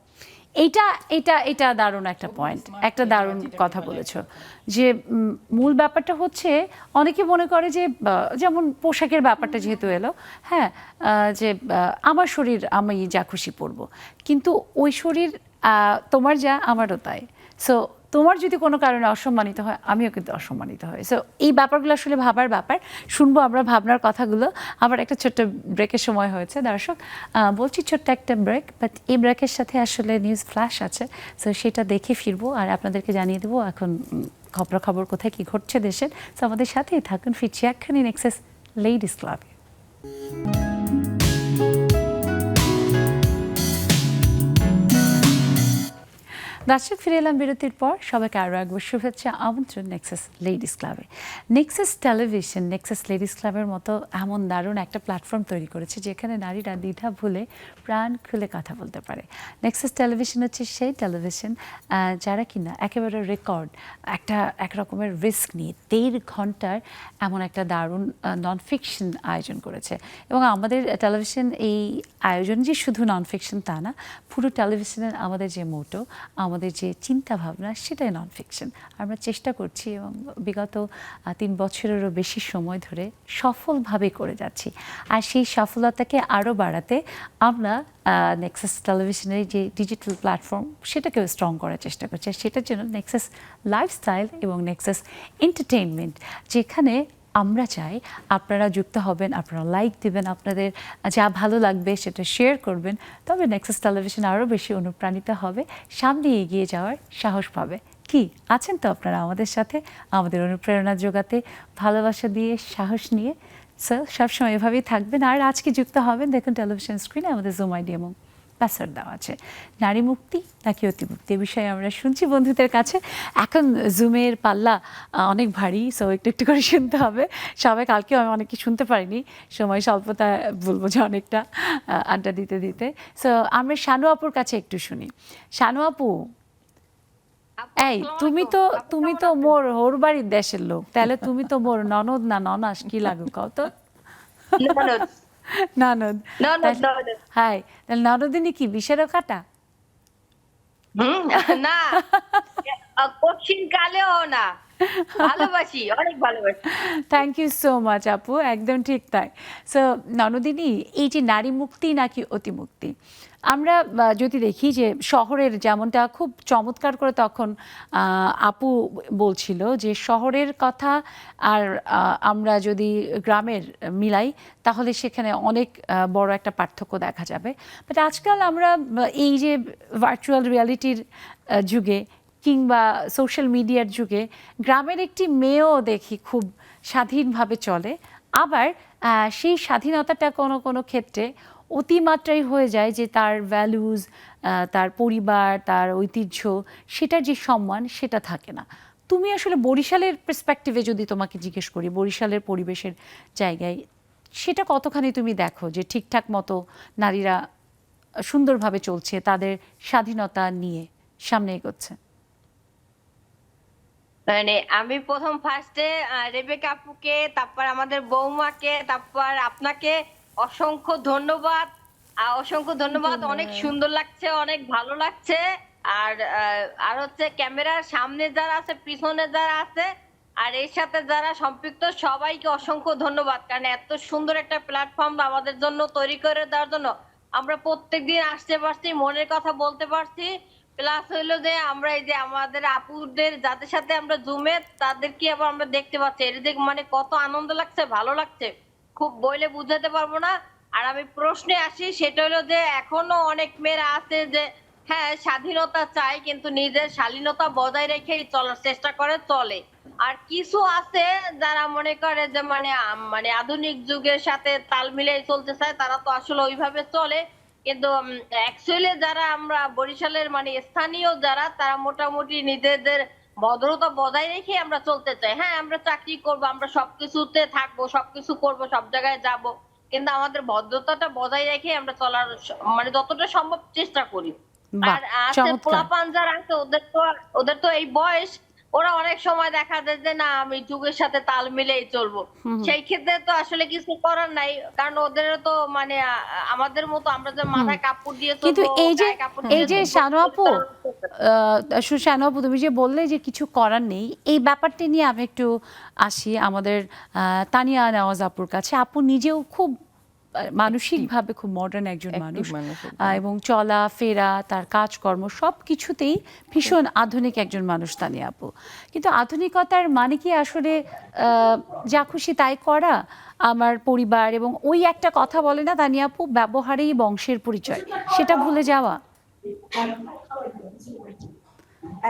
এটা এটা এটা দারুণ একটা পয়েন্ট, একটা দারুণ কথা বলেছো যে মূল ব্যাপারটা হচ্ছে অনেকে মনে করে যে যেমন পোশাকের ব্যাপারটা যেহেতু এলো, হ্যাঁ, যে আমার শরীর আমি যা খুশি পরবো, কিন্তু ওই শরীর তোমার যা আমারও তাই। সো তোমার যদি কোনো কারণে অসম্মানিত হয় আমিও কিন্তু অসম্মানিত হই। সো এই ব্যাপারগুলো আসলে ভাবার ব্যাপার। শুনবো আমরা ভাবনার কথাগুলো। আবার একটা ছোট্ট ব্রেকের সময় হয়েছে দর্শক, বলছি ছোট্ট একটা ব্রেক, বাট এই ব্রেকের সাথে আসলে নিউজ ফ্ল্যাশ আছে, সো সেটা দেখে ফিরবো আর আপনাদেরকে জানিয়ে দেবো এখন খবর কোথায় কি ঘটছে দেশের। সো আমাদের সাথেই থাকুন, ফিরছি এক্ষুনি নেক্সাস লেডিস ক্লাবে। দর্শক, ফিরে এলাম বিরতির পর। সবাইকে আরও একবার শুভেচ্ছা, আমন্ত্রণ নেক্সাস লেডিস ক্লাবে। নেক্সাস টেলিভিশন নেক্সাস লেডিস ক্লাবের মতো এমন দারুণ একটা প্ল্যাটফর্ম তৈরি করেছে যেখানে নারীরা দ্বিধা ভুলে প্রাণ খুলে কথা বলতে পারে। নেক্সাস টেলিভিশন হচ্ছে সেই টেলিভিশন যারা কিনা একেবারে রেকর্ড এক রকমের রিস্ক নিয়ে 1.5 ঘন্টার এমন একটা দারুণ নন ফিকশন আয়োজন করেছে। এবং আমাদের টেলিভিশন এই আয়োজন যে শুধু নন ফিকশন তা না, পুরো টেলিভিশনের আমাদের যে মোটো, আমাদের যে চিন্তা ভাবনা সেটাই নন ফিকশন। আমরা চেষ্টা করছি এবং বিগত 3 বছরেরও বেশি সময় ধরে সফলভাবে করে যাচ্ছি। আর সেই সফলতাকে আরও বাড়াতে আমরা নেক্সাস টেলিভিশনের যে ডিজিটাল প্ল্যাটফর্ম সেটাকেও স্ট্রং করার চেষ্টা করছি। আর সেটার জন্য নেক্সাস লাইফস্টাইল এবং নেক্সাস এন্টারটেইনমেন্ট, যেখানে আমরা চাই আপনারা যুক্ত হবেন, আপনারা লাইক দিবেন, আপনাদের যা ভালো লাগবে সেটা শেয়ার করবেন, তবে নেক্সাস টেলিভিশন আরও বেশি অনুপ্রাণিত হবে, সামনে এগিয়ে যাওয়ার সাহস পাবে। কি আছেন তো আপনারা আমাদের সাথে, আমাদের অনুপ্রেরণা যোগাতে, ভালোবাসা দিয়ে, সাহস নিয়ে। সো সবসময় এভাবেই থাকবেন। আর আজকে যুক্ত হবেন, দেখুন টেলিভিশন স্ক্রিনে আমাদের জুম আইডি এবং পাসওয়ার্ড দেওয়া আছে। নারী মুক্তি নাকি অতিমুক্তি, এ বিষয়ে আমরা শুনছি বন্ধুদের কাছে। এখন জুমের পাল্লা অনেক ভারী, সো একটু একটু করে শুনতে হবে সবাই। কালকেও আমি অনেকে শুনতে পারিনি, সময় স্বল্পতা বলবো যে অনেকটা আড্ডা দিতে দিতে। সো আমরা শানু আপুর কাছে একটু শুনি। শানু আপু, এই তুমি তো মোর ওর বাড়ির দেশের লোক, তাহলে তুমি তো মোর ননদ না ননাস কি লাগু কও তো? ননদ ননদ। ননদ ননদ হাই, তাহলে ননদিনী কি বিষেরও কাটা? না কঠিন কালেও না, ভালোবাসি, অনেক ভালোবাসি। থ্যাংক ইউ সো মাচ আপু, একদম ঠিক তাই। সো ননদিনী, এই যে নারী মুক্তি নাকি অতিমুক্তি, আমরা যদি দেখি যে শহরের, যেমনটা খুব চমৎকার করে তখন আপু বলছিল যে শহরের কথা আর আমরা যদি গ্রামের মিলাই তাহলে সেখানে অনেক বড় একটা পার্থক্য দেখা যাবে। বাট আজকাল আমরা এই যে ভার্চুয়াল রিয়ালিটির যুগে কিংবা সোশ্যাল মিডিয়ার যুগে গ্রামের একটি মেয়েও দেখি খুব স্বাধীনভাবে চলে, আবার সেই স্বাধীনতাটা কোনো কোনো ক্ষেত্রে অতিমাত্রাই হয়ে যায় যে তার ভ্যালুজ, তার পরিবার, তার ঐতিহ্য, সেটার যে সম্মান সেটা থাকে না। তুমি আসলে বরিশালের পার্সপেক্টিভে যদি তোমাকে জিজ্ঞেস করি, বরিশালের পরিবেশের জায়গায় সেটা কতখানি তুমি দেখো যে ঠিকঠাক মতো নারীরা সুন্দরভাবে চলছে, তাদের স্বাধীনতা নিয়ে সামনে এগোচ্ছে? মানে আমি প্রথম ফার্স্টে রেবেকা আপুকে, তারপর আমাদের বৌমাকে, তারপর আপনাকে অসংখ্য ধন্যবাদ। অসংখ্য ধন্যবাদ, অনেক সুন্দর লাগছে, অনেক ভালো লাগছে। আর হচ্ছে ক্যামেরার সামনে যারা আছে, পিছনে যারা আছে, আর এর সাথে যারা সম্পৃক্ত সবাইকে অসংখ্য ধন্যবাদ, কারণ এত সুন্দর একটা প্ল্যাটফর্ম আমাদের জন্য তৈরি করে দেওয়ার জন্য। আমরা প্রত্যেকদিন আসতে পারছি, মনের কথা বলতে পারছি, প্লাস হইলো যে আমরা এই যে আমাদের আপুদের যাদের সাথে আমরা জুমে তাদেরকে আবার আমরা দেখতে পাচ্ছি, এটা দেখ মানে কত আনন্দ লাগছে, ভালো লাগছে, খুব বলে বুঝাতে পারবো না। আর আমি প্রশ্নে আসি, সেটা হলো যে এখনো অনেক মেয়েরা আছে যে হ্যাঁ স্বাধীনতা চাই কিন্তু নিজের শালীনতা বজায় রেখেই চলার চেষ্টা করে, চলে। আর কিছু আছে যারা মনে করে যে মানে আধুনিক যুগের সাথে তাল মিলিয়ে চলতে চায়, তারা তো আসলে ওইভাবে চলে। কিন্তু অ্যাকচুয়ালি যারা আমরা বরিশালের মানে স্থানীয় যারা, তারা মোটামুটি নিজেদের ভদ্রতা বজায় রেখে আমরা চলতে চাই। হ্যাঁ আমরা চাকরি করব, আমরা সবকিছুতে থাকবো, সবকিছু করব, সব জায়গায় যাব, কিন্তু আমাদের ভদ্রতাটা বজায় রেখে আমরা চলার মানে যতটা সম্ভব চেষ্টা করি। বাহ, আর আছে চমৎকার। পোলাপান যারা আছে, ওদের তো এই বয়স, ওরা অনেক সময় দেখা যায় যে না আমি যুগের সাথে তাল মিলেই চলবো। সেই ক্ষেত্রে তো আসলে কিছু করার নাই, কারণ ওদের তো মানে আমাদের মতো আমরা যে মাথায় কাপড় দিয়ে চলবো, কিন্তু এই যে গায়ে কাপড় দিয়ে চলবো, শানু আপু, শানু আপু, তুমি যে বললে যে কিছু করার নেই, এই ব্যাপারটা নিয়ে আমি একটু আসি আমাদের তানিয়া নেওয়াজ আপুর কাছে। আপু নিজেও খুব মানসিকভাবে খুব মডার্ন একজন মানুষ, এবং চলা ফেরা, তার কাজকর্ম সব কিছুতেই ভীষণ আধুনিক একজন মানুষ তানিয়া আপু। কিন্তু আধুনিকতার মানে কি আসলে যা খুশি তাই করা, আমার পরিবার এবং ওই একটা কথা বলে না তানিয়া আপু, ব্যবহারেই বংশের পরিচয়, সেটা ভুলে যাওয়া?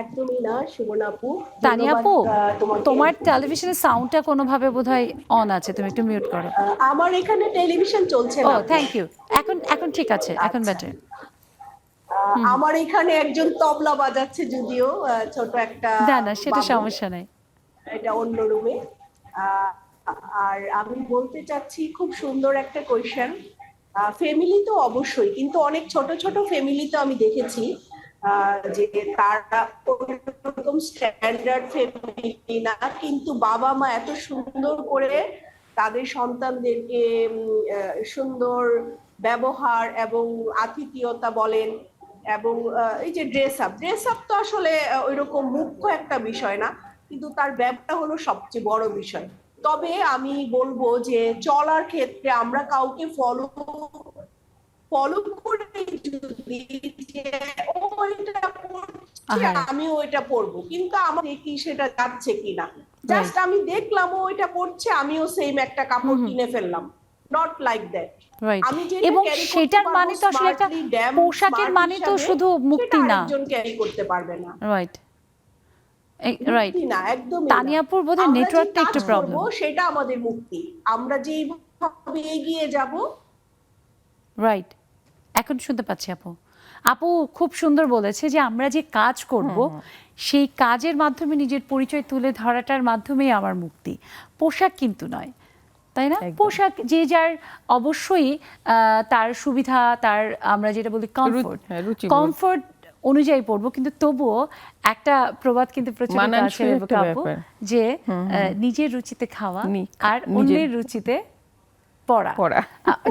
একদমই না সুবর্ণা আপু। তানিয়া আপু, তোমাকে। তোমার টেলিভিশনের সাউন্ডটা কোনোভাবে বোধহয় অন আছে, তুমি একটু মিউট করো। আমার এখানে টেলিভিশন চলছে ও না। থ্যাংক ইউ, এখন এখন ঠিক আছে, এখন বেটার। আমার এখানে একজন তবলা বাজাচ্ছে, যদিও ছোট একটা না না, সেটা বাবু। সমস্যা নাই। এটা অন্য রুমে। আর আমি বলতে চাচ্ছি খুব সুন্দর একটা কোয়েশ্চেন। ফ্যামিলি তো অবশ্যই, কিন্তু অনেক ছোট ছোট ফ্যামিলি তো আমি দেখেছি যে তারা ওরকম স্ট্যান্ডার্ড ফ্যামিলি না, কিন্তু বাবা মা এত সুন্দর করে তাদের সন্তানদেরকে সুন্দর ব্যবহার এবং আতিথেয়তা বলেন, এবং এই যে ড্রেস আপ তো আসলে ওইরকম মুখ্য একটা বিষয় না, কিন্তু তার ব্যবহার হলো সবচেয়ে বড় বিষয়। তবে আমি বলবো যে চলার ক্ষেত্রে আমরা কাউকে ফলো করে যদি যে ও এটা পড়ছে আমি ওইটা পড়বো, কিন্তু আমার দেখি সেটা যাচ্ছে কিনা, জাস্ট আমি দেখলাম ও এটা পড়ছে আমিও সেম একটা কাপড় কিনে ফেললাম, নট লাইক দ্যাট। এবং সেটার মানে তো আসলে একটা পোশাকের মানে তো শুধু মুক্তি না, একজন ক্যারি করতে পারবে না। Right right. না, একদমই তানিয়াপুর বোধহয় নেটওয়ার্কটা একটু প্রবলেম। সেটা আমাদের মুক্তি, আমরা যেভাবে এগিয়ে যাব। রাইট, এখন শুনতে পাচ্ছি আপু। আপু খুব সুন্দর বলেছে যে আমরা যে কাজ করব সেই কাজের মাধ্যমে নিজের পরিচয় তুলে ধরাটার মাধ্যমেই আমার মুক্তি, পোশাক কিন্তু নয়, তাই না? পোশাক যে যার অবশ্যই তার সুবিধা, তার আমরা যেটা বলি কমফোর্ট অনুযায়ী পড়বো, কিন্তু তবুও একটা প্রবাদ কিন্তু প্রচলিত আছে আপু, যে নিজের রুচিতে খাওয়া আর অন্যের রুচিতে পরা পরা।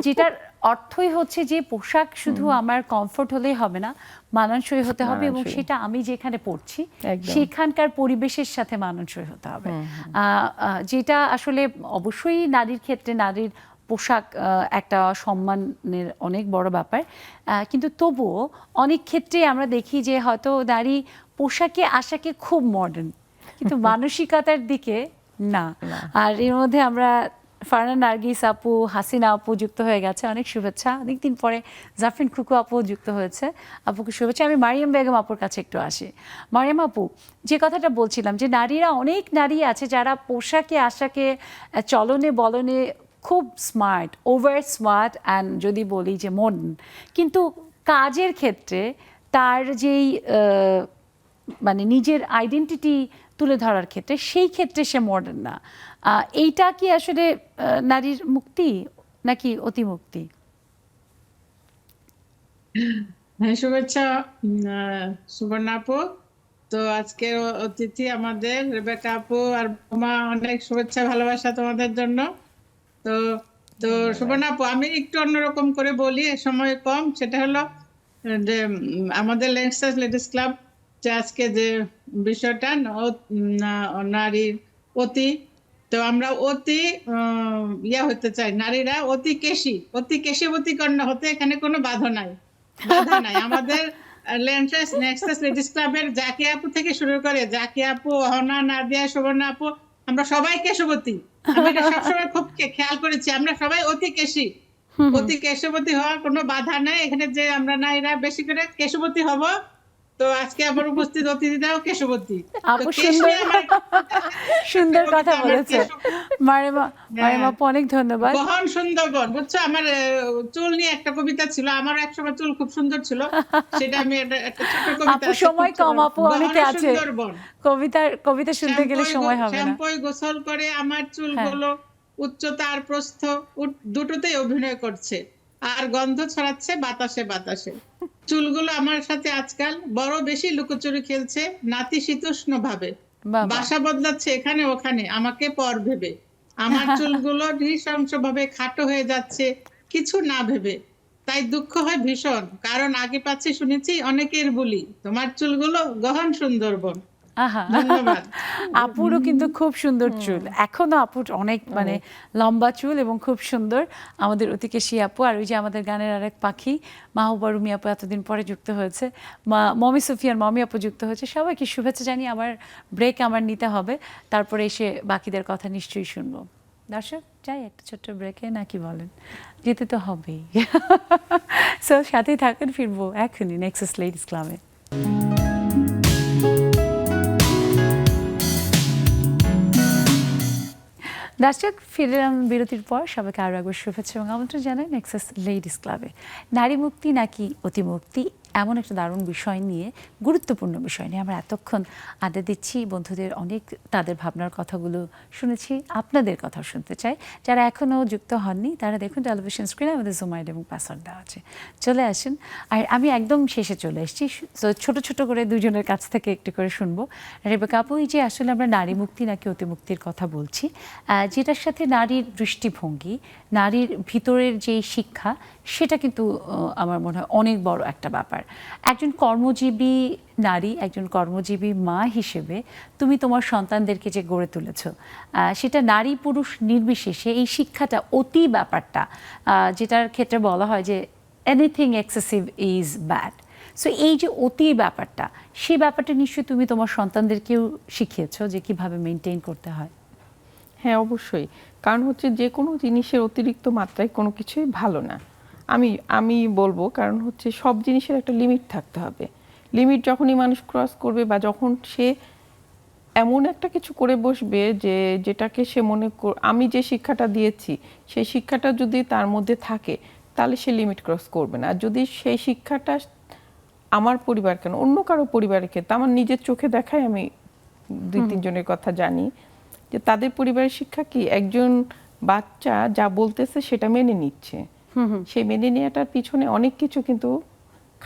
যেটার অর্থই হচ্ছে যে পোশাক শুধু আমার কমফোর্ট হলেই হবে না, মানানসই হতে হবে এবং মানানসই। সেটা আমি যেখানে পড়ছি একদম। সেখানকার পরিবেশের সাথে মানানসই হতে হবে। যেটা আসলে অবশ্যই নারীর ক্ষেত্রে নারীর পোশাক একটা সম্মানের অনেক বড় ব্যাপার, কিন্তু তবুও অনেক ক্ষেত্রে আমরা দেখি যে হয়তো নারী পোশাকে আশাকে খুব মডার্ন, কিন্তু মানসিকতার দিকে না। আর এর মধ্যে আমরা ফারহানা নার্গিস আপু, হাসিনা আপু যুক্ত হয়ে গেছে, অনেক শুভেচ্ছা। অনেকদিন পরে জাফরিন খুকু আপু যুক্ত হয়েছে, আপুকে শুভেচ্ছা। আমি মারিয়াম বেগম আপুর কাছে একটু আসি। মারিয়াম আপু, যে কথাটা বলছিলাম যে নারীরা, অনেক নারী আছে যারা পোশাকে আশাকে চলনে বলনে খুব স্মার্ট, ওভার স্মার্ট অ্যান্ড যদি বলি যে মডার্ন, কিন্তু কাজের ক্ষেত্রে তার যেই মানে নিজের আইডেন্টিটি তুলে ধরার ক্ষেত্রে সেই ক্ষেত্রে সে মডার্ন না। এইটা কি আসলে নারীর মুক্তি নাকি অতিমুক্তি? হ্যাঁ, শুভেচ্ছা সুবর্ণা আপু। তো আজকের অতিথি আমাদের রেবেকা আপু আর বোমা, অনেক শুভেচ্ছা ভালোবাসা তোমাদের জন্য। তো তো সুবর্ণা আপু, আমি একটু অন্যরকম করে বলি, সময় কম, সেটা হলো যে আমাদের লেক্সাস লেডিস ক্লাব যে আজকে যে বিষয়টা নারীর অতি, তো আমরা অতি ইয়া হতে চাই, নারীরা অতি কেশবতী কন্যা হতে এখানে কোনো বাধা নাই। আমাদের নেক্সাস লেডিস ক্লাবের জাকি আপু থেকে শুরু করে জাকি আপু, অহনা, নাদিয়া, সুবর্ণা আপু, আমরা সবাই কেশবতী। আমি এটা সবসময় খুব খেয়াল করেছি, আমরা সবাই অতি কেশবতী হওয়ার কোনো বাধা নাই এখানে, যে আমরা নারীরা বেশি করে কেশবতী হব। তো আজকে আমার উপস্থিত অতিথিরাও কেশবতী। আপু সুন্দর কথা বলেছে মারিয়াম আপু, অনেক ধন্যবাদ। গহন সুন্দরবন, বুঝছো, আমার চুল নিয়ে একটা কবিতা ছিল, আমার একসময় চুল খুব সুন্দর ছিল, সেটা আমি একটা ছোট কবিতা। আপু সময় কম, আপু অনেকে আছে, কবিতা শুনতে গেলে সময় হবে না। শ্যাম্পুয় গোসল করে আমার চুলগুলো উচ্চতা আর প্রস্থ দুটোতেই অভিনয় করছে, আর গন্ধ ছড়াচ্ছে বাতাসে বাতাসে। চুলগুলো আমার সাথে আজকাল বড় বেশি লুকোচুরি খেলছে নাতিশীতোষ্ণ ভাবে, বাসা বদলাচ্ছে এখানে ওখানে আমাকে পর ভেবে। আমার চুলগুলো নৃশংস ভাবে খাটো হয়ে যাচ্ছে কিছু না ভেবে, তাই দুঃখ হয় ভীষণ, কারণ আগে পাচ্ছে শুনেছি অনেকের বলি তোমার চুলগুলো গহন সুন্দরবন। ধন্যবাদ। আপুরও কিন্তু খুব সুন্দর চুল, এখনো আপুর অনেক মানে লম্বা চুল এবং খুব সুন্দর। আমাদের অতিকেশী আপু, আর ওই যে আমাদের গানের আরেক পাখি মাহবুবা রুমি আপু এতদিন পরে যুক্ত হয়েছে, মমি সুফিয়ান মমি আপু যুক্ত হয়েছে। সবাইকে শুভেচ্ছা জানিয়ে আমার ব্রেক আমার নিতে হবে, তারপরে এসে বাকিদের কথা নিশ্চয়ই শুনবো। দর্শক, যাই একটা ছোট্ট ব্রেকে, নাকি বলেন? যেতে তো হবেই। সো সাথেই থাকেন, ফিরবো এখনই নেক্সাস লেডিস ক্লাবে। দর্শক, ফিরলাম বিরতির পর। সবাইকে আরও একবার শুভেচ্ছা এবং আমন্ত্রণ জানাই নেক্সাস লেডিস ক্লাবে। নারী মুক্তি নাকি অতিমুক্তি, এমন একটা দারুণ বিষয় নিয়ে, গুরুত্বপূর্ণ বিষয় নিয়ে আমরা এতক্ষণ আড্ডা দিচ্ছি। বন্ধুদের অনেক তাদের ভাবনার কথাগুলো শুনেছি, আপনাদের কথাও শুনতে চাই। যারা এখনও যুক্ত হননি তারা দেখুন টেলিভিশন স্ক্রিনে আমাদের জুম আইডি এবং পাসওয়ার্ড দেওয়া আছে, চলে আসেন। আর আমি একদম শেষে চলে এসেছি, ছোট ছোট করে দুজনের কাছ থেকে একটু করে শুনবো। রেবেকা আপু, এই যে আসলে আমরা নারী মুক্তি নাকি অতিমুক্তির কথা বলছি, যেটার সাথে নারীর দৃষ্টিভঙ্গি, নারীর ভিতরের যে শিক্ষা, সেটা কিন্তু আমার মনে হয় অনেক বড় একটা ব্যাপার। একজন কর্মজীবী নারী, একজন কর্মজীবী মা হিসেবে তুমি তোমার সন্তানদেরকে যে গড়ে তুলেছ, সেটা নারী পুরুষ নির্বিশেষে এই শিক্ষাটা, অতি ব্যাপারটা, যেটার ক্ষেত্রে বলা হয় যে anything excessive is bad. So এই যে অতি ব্যাপারটা, সেই ব্যাপারটা নিশ্চয়ই তুমি তোমার সন্তানদেরকেও শিখিয়েছো যে কিভাবে মেনটেন করতে হয়। হ্যাঁ, অবশ্যই। কারণ হচ্ছে যে কোনো জিনিসের অতিরিক্ত মাত্রায় কোনো কিছুই ভালো না, আমি বলবো। কারণ হচ্ছে সব জিনিসের একটা লিমিট থাকতে হবে। লিমিট যখনই মানুষ ক্রস করবে, বা যখন সে এমন একটা কিছু করে বসবে যেটাকে সে আমি যে শিক্ষাটা দিয়েছি সেই শিক্ষাটা যদি তার মধ্যে থাকে, তাহলে সে লিমিট ক্রস করবে না। আর যদি সেই শিক্ষাটা আমার পরিবার কেন, অন্য কারো পরিবারের ক্ষেত্রে, আমার নিজের চোখে দেখায়, আমি 2-3 জনের কথা জানি যে তাদের পরিবারের শিক্ষা কি, একজন বাচ্চা যা বলতেছে সেটা মেনে নিচ্ছে। সেই মেনে নেওয়াটার পিছনে অনেক কিছু কিন্তু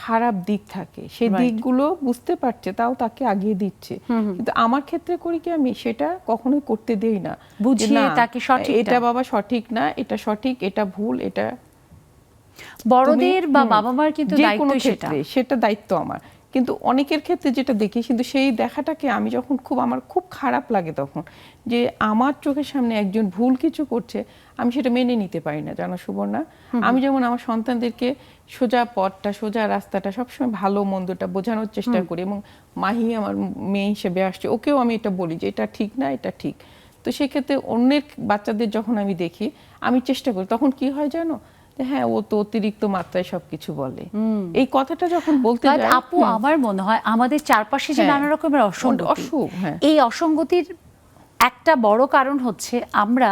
খারাপ দিক থাকে, সেই Right. দিকগুলো বুঝতে পারছে, তাও তাকে আগিয়ে দিচ্ছে। কিন্তু আমার ক্ষেত্রে করি কি, আমি সেটা কখনোই করতে দেই না, যে বুঝিয়ে না, তাকে সঠিকটা। এটা বাবা সঠিক না, এটা সঠিক, এটা ভুল, এটা বড়দের বা হুম, বাবা মার কিন্তু যে কোনো দায়িত্ব সেটা। ক্ষেত্রে সেটা দায়িত্ব আমার। কিন্তু অনেকের ক্ষেত্রে যেটা দেখি, কিন্তু সেই দেখাটাকে আমি যখন আমার খুব খারাপ লাগে তখন, যে আমার চোখের সামনে একজন ভুল কিছু করছে, আমি সেটা মেনে নিতে পারি না, জানো সুবর্ণা। আমি যেমন আমার সন্তানদেরকে সোজা পথটা, সোজা রাস্তাটা সবসময় ভালো মন্দটা বোঝানোর চেষ্টা করি, এবং মাহি আমার মেয়ে হিসেবে আসছে, ওকেও আমি এটা বলি যে এটা ঠিক না, এটা ঠিক। তো সেক্ষেত্রে অন্যের বাচ্চাদের যখন আমি দেখি, আমি চেষ্টা করি, তখন কি হয় জানো, যে হ্যাঁ ও তো অতিরিক্ত মাত্রায় সবকিছু বলে, এই কথাটা যখন বলতে But যায়, আপু আমার মনে হয় আমাদের চারপাশে যে হ্যাঁ, নানা রকমের অসঙ্গতি, অসুখ, হ্যাঁ। এই অসঙ্গতির একটা বড় কারণ হচ্ছে আমরা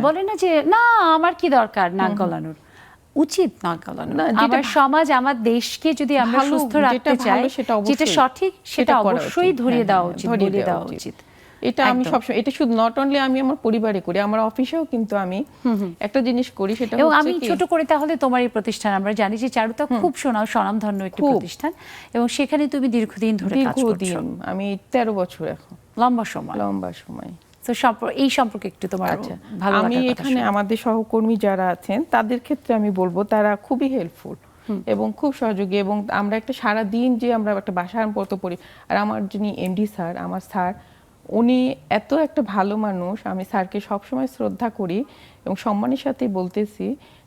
বলে না যে না আমার কি দরকার নাক গলানোর, উচিত নাক গলানো। না, যেটা আমার সমাজ, আমার দেশকে যদি আমরা ভালো, সুস্থ যেটা রাখতে চাই, ভালো সেটা যেটা অবশ্যই, সঠিক সেটা সেটা করা অবশ্যই উচিত। ধরিয়ে হ্যাঁ, দেওয়া হ্যাঁ, উচিত, ধরিয়ে বলে দেওয়া দেওয়া উচিত। এটা আমি একদম। সবসময়, এটা শুধু নট অনলি আমি আমার পরিবারে করি, আমার অফিসেও কিন্তু আমি একটা জিনিস করি, সেটা এবং হচ্ছে আমি কি, ছোট করে তাহলে তোমার এই প্রতিষ্ঠান, আমরা জানি যে চারুতা খুব স্বনামধন্য একটি খুব। প্রতিষ্ঠান, এবং সেখানে তুমি দীর্ঘদিন ধরে কাজ করছো, দীর্ঘদিন, আমি 13 বছর এখন, লম্বা সময়। লম্বা সময়। তো এই সম্পর্কে একটু তোমার আচ্ছা, ভালো আমি লাগার কথা এখানে শুনি। আমাদের সহকর্মী যারা আছেন তাদের ক্ষেত্রে আমি বলবো তারা খুবই হেল্পফুল এবং খুব সহযোগী, এবং আমরা একটা সারা দিন যে আমরা একটা বাসার মতো পড়ি, আর আমার যিনি এমডি স্যার, আমার স্যার, উনি এত একটা ভালো মানুষ, আমি স্যারকে সবসময় শ্রদ্ধা করি এবং সম্মানের সাথে বলতেছি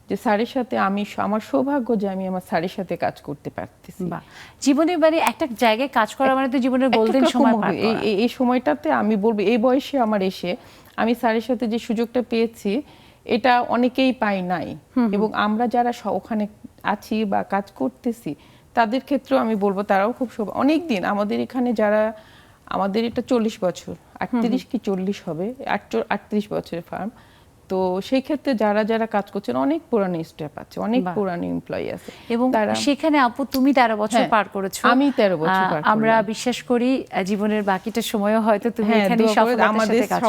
যে স্যারের সাথে আমার সৌভাগ্য যে আমি আমার স্যারের সাথে কাজ করতে পারতেছি। বাহ, জীবনে মানে একটা জায়গায় কাজ করা মানে তো জীবনের গোল্ডেন একটা সময় রকম পার করা। এই সময়টাতে আমি বলবো, এই বয়সে আমার এসে আমি স্যারের সাথে যে সুযোগটা পেয়েছি, এটা অনেকেই পাই নাই, এবং আমরা যারা ওখানে আছি বা কাজ করতেছি তাদের ক্ষেত্রেও আমি বলবো তারাও খুব অনেক দিন আমাদের এখানে যারা, আমাদের এটা 40 বছর, 38 কি 40 হবে, 38 বছরের ফার্ম। তো সেই ক্ষেত্রে যারা যারা কাজ করছেন, অনেক পুরানো স্টাফ আছে, অনেক বাহ। পুরানো এমপ্লয়ি আছে, এবং সেখানে আপু তুমি 13 বছর হ্যাঁ, পার করেছো, আমি 13 বছর পার আমরা করলাম। বিশ্বাস করি জীবনের বাকিটা সময়ও হয়তো তুমি হ্যাঁ, এখানে দোয়া করে সফলতার আমাদের সাথে কাজ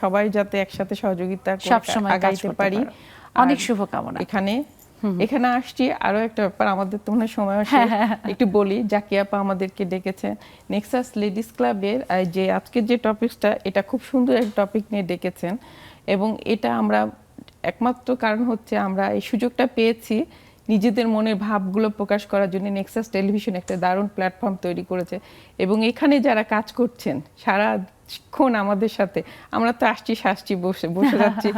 সবাই যাতে একসাথে সহযোগিতা করে সব সময় কাজ আগাইতে করতে পারি। পারো। অনেক শুভকামনা। এখানে আসছি, আরো একটা ব্যাপার, আমাদের তো মনে হয় সময় আসে, একটু বলি, জাকিয়া আপা আমাদেরকে ডেকেছে নেক্সাস লেডিস ক্লাবের, যে আজকের যে টপিকটা, এটা খুব সুন্দর একটা টপিক নিয়ে ডেকেছেন, এবং এটা আমরা একমাত্র কারণ হচ্ছে আমরা এই সুযোগটা পেয়েছি নিজেদের মনের ভাবগুলো প্রকাশ করার জন্য। নেক্সাস টেলিভিশন একটা দারুণ প্ল্যাটফর্ম তৈরি করেছে, এবং এখানে যারা কাজ করছেন সারাক্ষণ আমাদের সাথে, আমরা তো আসছি বসে যাচ্ছি,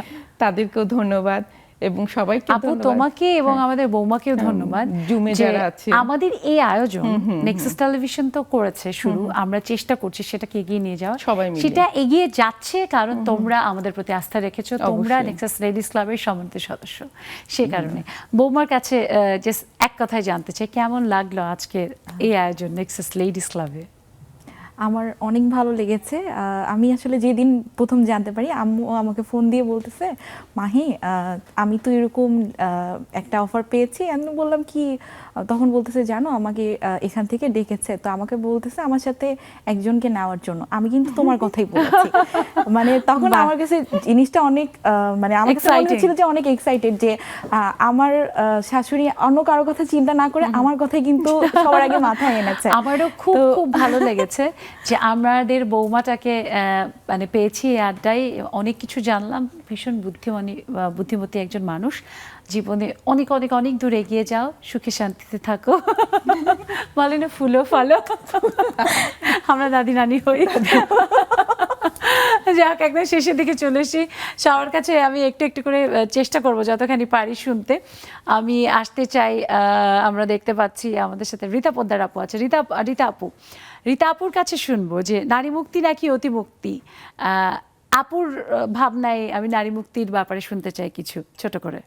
তাদেরকেও ধন্যবাদ, এবং সবাইকে আপু তোমাকে এবং আমাদের বৌমাকেও ধন্যবাদ, জুমে যে যারা আছে। আমাদের এই আয়োজন নেক্সাস টেলিভিশন তো করেছে শুরু, আমরা চেষ্টা করছি সেটাকে এগিয়ে নিয়ে যাওয়া, সবাই মিলে। সেটা এগিয়ে যাচ্ছে কারণ তোমরা আমাদের প্রতি আস্থা রেখেছো, তোমরা অবশ্যই। নেক্সাস লেডিস ক্লাবের সম্মানিত সদস্য, সে কারণে বৌমার কাছে জাস্ট এক কথায় জানতে চাই, কেমন লাগলো আজকের এই আয়োজন নেক্সাস লেডিস ক্লাবে? আমার অনেক ভালো লেগেছে। আমি আসলে যেদিন প্রথম জানতে পারি, আম্মু আমাকে ফোন দিয়ে বলতেছে, মাহি আমি তো এরকম একটা অফার পেয়েছি। আমি বললাম কি? তখন বলতেছে জানো আমাকে এখান থেকে ডেকেছে, তো আমাকে বলতেছে আমার সাথে একজনকে নেওয়ার জন্য। আমি কিন্তু তোমার কথাই বলেছি। মানে তখন আমার কাছে জিনিসটা অনেক মানে আমার কাছে মনে হচ্ছিল যে অনেক এক্সাইটেড, যে আমার শাশুড়ি অন্য কারো কথা চিন্তা না করে আমার কথাই কিন্তু সবার আগে মাথায় এনেছে। আমারও খুব খুব ভালো লেগেছে যে আমাদের বৌমাটাকে মানে পেয়েছি এই আড্ডায়, অনেক কিছু জানলাম। ভীষণ বুদ্ধিমতী একজন মানুষ, জীবনে অনেক অনেক অনেক দূর এগিয়ে যাও, সুখে শান্তিতে থাকো, বলে না ফুলো ফলো, আমরা দাদি নানি হই। যাক, একদম শেষের দিকে চলে এসেছি। সবার কাছে আমি একটু একটু করে চেষ্টা করব যতখানি পারি শুনতে। আমি আসতে চাই, আমরা দেখতে পাচ্ছি আমাদের সাথে রীতা পোদ্দার আপু আছে। রীতা আপুর কাছে শুনবো যে নারী মুক্তি নাকি অতিমুক্তি, আপুর ভাবনায় আমি নারী মুক্তির ব্যাপারে শুনতে চাই কিছু ছোট করে।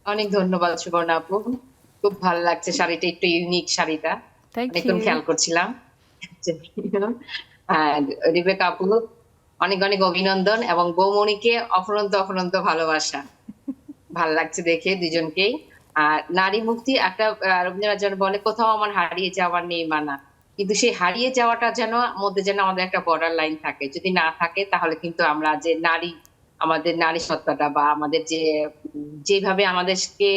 অনেক ধন্যবাদ সুবর্ণা আপু, খুব ভালো লাগছে শাড়িটা, একটু ইউনিক শাড়িটা, অনেকক্ষণ খেয়াল করছিলাম। রিবেকা আপু অনেক অনেক অভিনন্দন, এবং বৌমণিকে অফুরন্ত ভালোবাসা, ভালো লাগছে দেখে দুজনকেই। আর নারী মুক্তি একটা রবীন্দ্রনাথ যেন বলে, কোথাও আমার হারিয়ে যাওয়ার নেই মানা, কিন্তু সেই হারিয়ে যাওয়াটা যেন মধ্যে যেন আমাদের একটা বর্ডার লাইন থাকে, যদি না থাকে তাহলে কিন্তু আমরা যে আমাদের নারী সত্তাটা বা আমাদের যেভাবে আমাদেরকে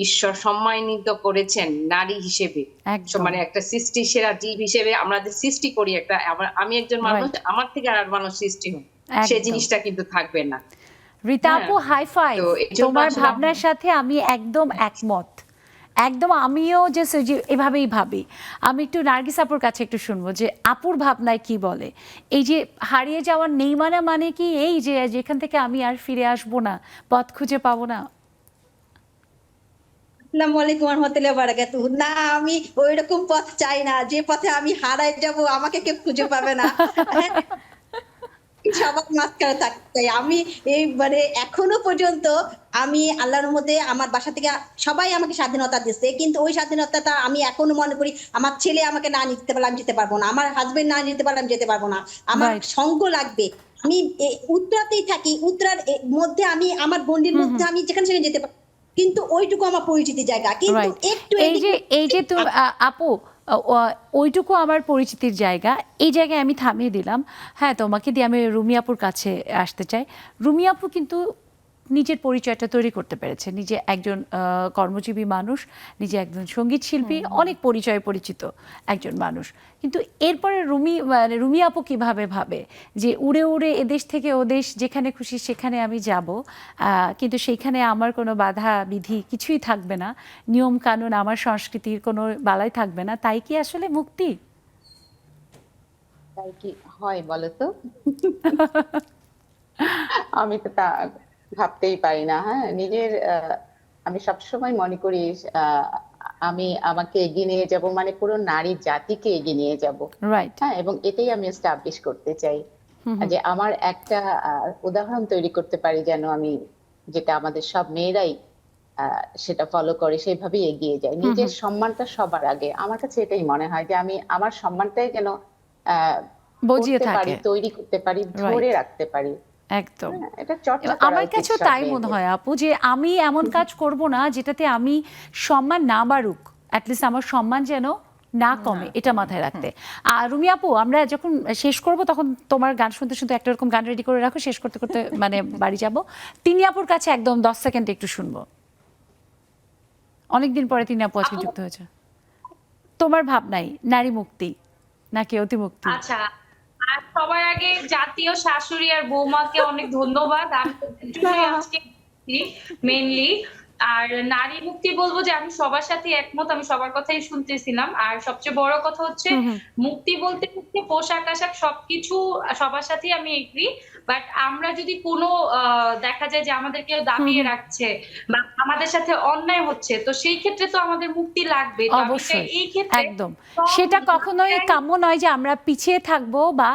ঈশ্বর সম্মানিত করেছেন নারী হিসেবে, একদম। মানে একটা সৃষ্টি সেরা জীব হিসেবে আমরা যে সৃষ্টি করি একটা, আমি একজন মানুষ, আমার থেকে আর মানুষ সৃষ্টি হয়, সেই একদম। জিনিসটা কিন্তু থাকবে না। রীতা আপু, হাই ফাইভ। তো এই জন্য তোমার আসলে ভাবনার সাথে আমি একদম একমত, একদম। আমিও যে এভাবেই ভাবি। আমি একটু নার্গিস আপুর কাছে একটু শুনবো যে আপুর ভাবনায় কি বলে। এই যে হারিয়ে যাওয়ার নেই মানে কি এই যে যেখান থেকে আমি আর ফিরে আসবো না, পথ খুঁজে পাবো না? আসসালামু আলাইকুম ওয়া রাহমাতুল্লাহি ওয়া বারাকাতুহু। না, আমি ওইরকম পথ চাই না যে পথে আমি হারাই যাব, আমাকে কেউ খুঁজে পাবে না। সবার মাঝখানে থাকতে চাই আমি। এই মানে এখনো পর্যন্ত আমি আল্লাহর মধ্যে আমার বাসা থেকে সবাই আমাকে স্বাধীনতা দিচ্ছে, কিন্তু ওই স্বাধীনতাটা আমি এখনো মনে করি আমার ছেলে আমাকে না নিতে পারলে আমি যেতে পারবো না, আমার হাজবেন্ড না নিতে পারলে আমি যেতে পারবো না, আমার সঙ্গ লাগবে। আমি উত্তরাতেই থাকি, উত্তরার মধ্যে আমি আমার গন্ডির মধ্যে আমি যেখানে সেখানে যেতে পারি, কিন্তু ওইটুকু আমার পরিচিতি জায়গা। কিন্তু একটু এই যে তুমি আপু, ওইটুকু আমার পরিচিতির জায়গা, এই জায়গায় আমি থামিয়ে দিলাম। হ্যাঁ, তোমাকে দিয়ে আমি রুমি আপুর কাছে আসতে চাই। রুমি আপু কিন্তু নিজের পরিচয়টা তৈরি করতে পেরেছে, নিজে একজন কর্মজীবী মানুষ, নিজে একজন সঙ্গীত শিল্পী, অনেক পরিচয় পরিচিত একজন মানুষ। কিন্তু এরপরে রুমি আপু কিভাবে ভাবে যে উড়ে উড়ে এদেশ থেকে ওদেশ, যেখানে খুশি সেখানে আমি যাব, কিন্তু সেইখানে আমার কোনো বাধা বিধি কিছুই থাকবে না, নিয়ম কানুন আমার সংস্কৃতির কোনো বালাই থাকবে না, তাই কি আসলে মুক্তি? তাই কি হয় বলো তো? আমি তো তা ভাবতেই পারি না। হ্যাঁ, নিজের আমি সবসময় মনে করি আমি আমাকে এগিয়ে নিয়ে যাব, মানে পুরো নারী জাতিকে এগিয়ে নিয়ে যাব। হ্যাঁ, এবং এটাই আমি এস্টাবলিশ করতে চাই যে আমার একটা উদাহরণ তৈরি করতে পারি যেন আমি, যেটা আমাদের সব মেয়েরাই সেটা ফলো করে, সেইভাবেই এগিয়ে যায়। নিজের সম্মানটা সবার আগে। আমার কাছে এটাই মনে হয় যে আমি আমার সম্মানটাই যেন বজিয়ে থাকে, তৈরি করতে পারি, ধরে রাখতে পারি। একদম। আমার কাছেও তাই মনে হয় আপু, যে আমি এমন কাজ করব না যেটাতে আমি সম্মান না বাড়ুক, অ্যাটলিস্ট আমার সম্মান যেন না কমে, এটা মাথায় রাখতে। আর রুমি আপু, আমরা যখন শেষ করব তখন তোমার গান শুনতে শুনতে একটা এরকম গান রেডি করে রাখো, শেষ করতে করতে মানে বাড়ি যাব। তিনি আপুর কাছে একদম 10 সেকেন্ড একটু শুনবো। অনেকদিন পরে তিনি আপু আজকে যুক্ত হয়েছে। তোমার ভাবনাই নারী মুক্তি নাকি অতিমুক্তি? আচ্ছা, আর সবার আগে জাতীয় শাশুড়ি আর বৌমাকে অনেক ধন্যবাদ। আমি আজকে মেইনলি আর নারী মুক্তি বলবো যে আমি সবার সাথে একমত, আমি সবার কথাই শুনতেছিলাম। আর সবচেয়ে বড় কথা হচ্ছে মুক্তি বলতে হচ্ছে পোশাক আশাক সবকিছু সবার সাথেই আমি এগ্রি, বাট আমরা যদি কোনো দেখা যায় যে আমাদেরকে দাবিয়ে রাখছে বা আমাদের সাথে অন্যায় হচ্ছে, তো সেই ক্ষেত্রে তো আমাদের মুক্তি লাগবে। অবশ্যই, এই ক্ষেত্রে একদম। সেটা কখনোই কাম্য নয় যে আমরা পিছিয়ে থাকবো বা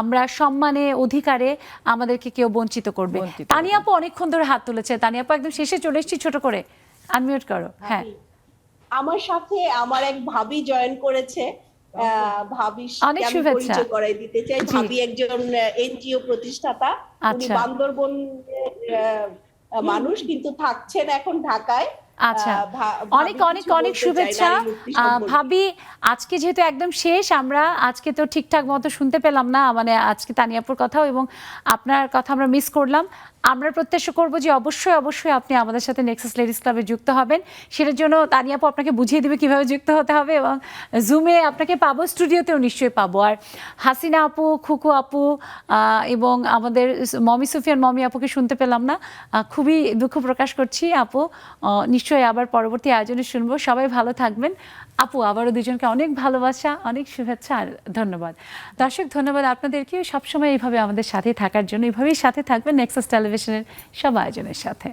আমরা সম্মানে অধিকারে আমাদেরকে কেউ বঞ্চিত করবে। তানিয়া আপু অনেকক্ষণ ধরে হাত তুলেছে। তানিয়া আপু একদম শেষে চলে এসেছি, ছোট করে আনমিউট করো। হ্যাঁ, আমার সাথে আমার এক ভাবি জয়েন করেছে। ভাবির অনেক আমি শুভেচ্ছা পরিচয় করাই দিতে চাই। ভাবি একজন এনজিও প্রতিষ্ঠাতা, উনি বান্দরবন মানুষ, কিন্তু থাকছেন এখন ঢাকায়। আচ্ছা, অনেক অনেক অনেক শুভেচ্ছা ভাবি। আজকে যেহেতু একদম শেষ, আমরা আজকে তো ঠিকঠাক মতো শুনতে পেলাম না, মানে আজকে তানিয়াপুর কথাও এবং আপনার কথা আমরা মিস করলাম। আমরা প্রত্যাশা করব যে অবশ্যই অবশ্যই আপনি আমাদের সাথে নেক্সাস লেডিস ক্লাবে যুক্ত হবেন। সেটার জন্য তানিয়াপু আপনাকে বুঝিয়ে দেবে কিভাবে যুক্ত হতে হবে, এবং জুমে আপনাকে পাবো, স্টুডিওতেও নিশ্চয়ই পাবো। আর হাসিনা আপু, খুকু আপু এবং আমাদের মমি সুফিয়ান মমি আপুকে শুনতে পেলাম না, খুবই দুঃখ প্রকাশ করছি আপু। নিশ্চয়ই আবার পরবর্তী আয়োজনে শুনবো। সবাই ভালো থাকবেন আপু। আবারও দুজনকে অনেক ভালোবাসা, অনেক শুভেচ্ছা আর ধন্যবাদ। দর্শক, ধন্যবাদ আপনাদেরকেও সবসময় এইভাবে আমাদের সাথে থাকার জন্য। এইভাবেই সাথে থাকবেন নেক্সাস টেলিভিশনের সব আয়োজনের সাথে।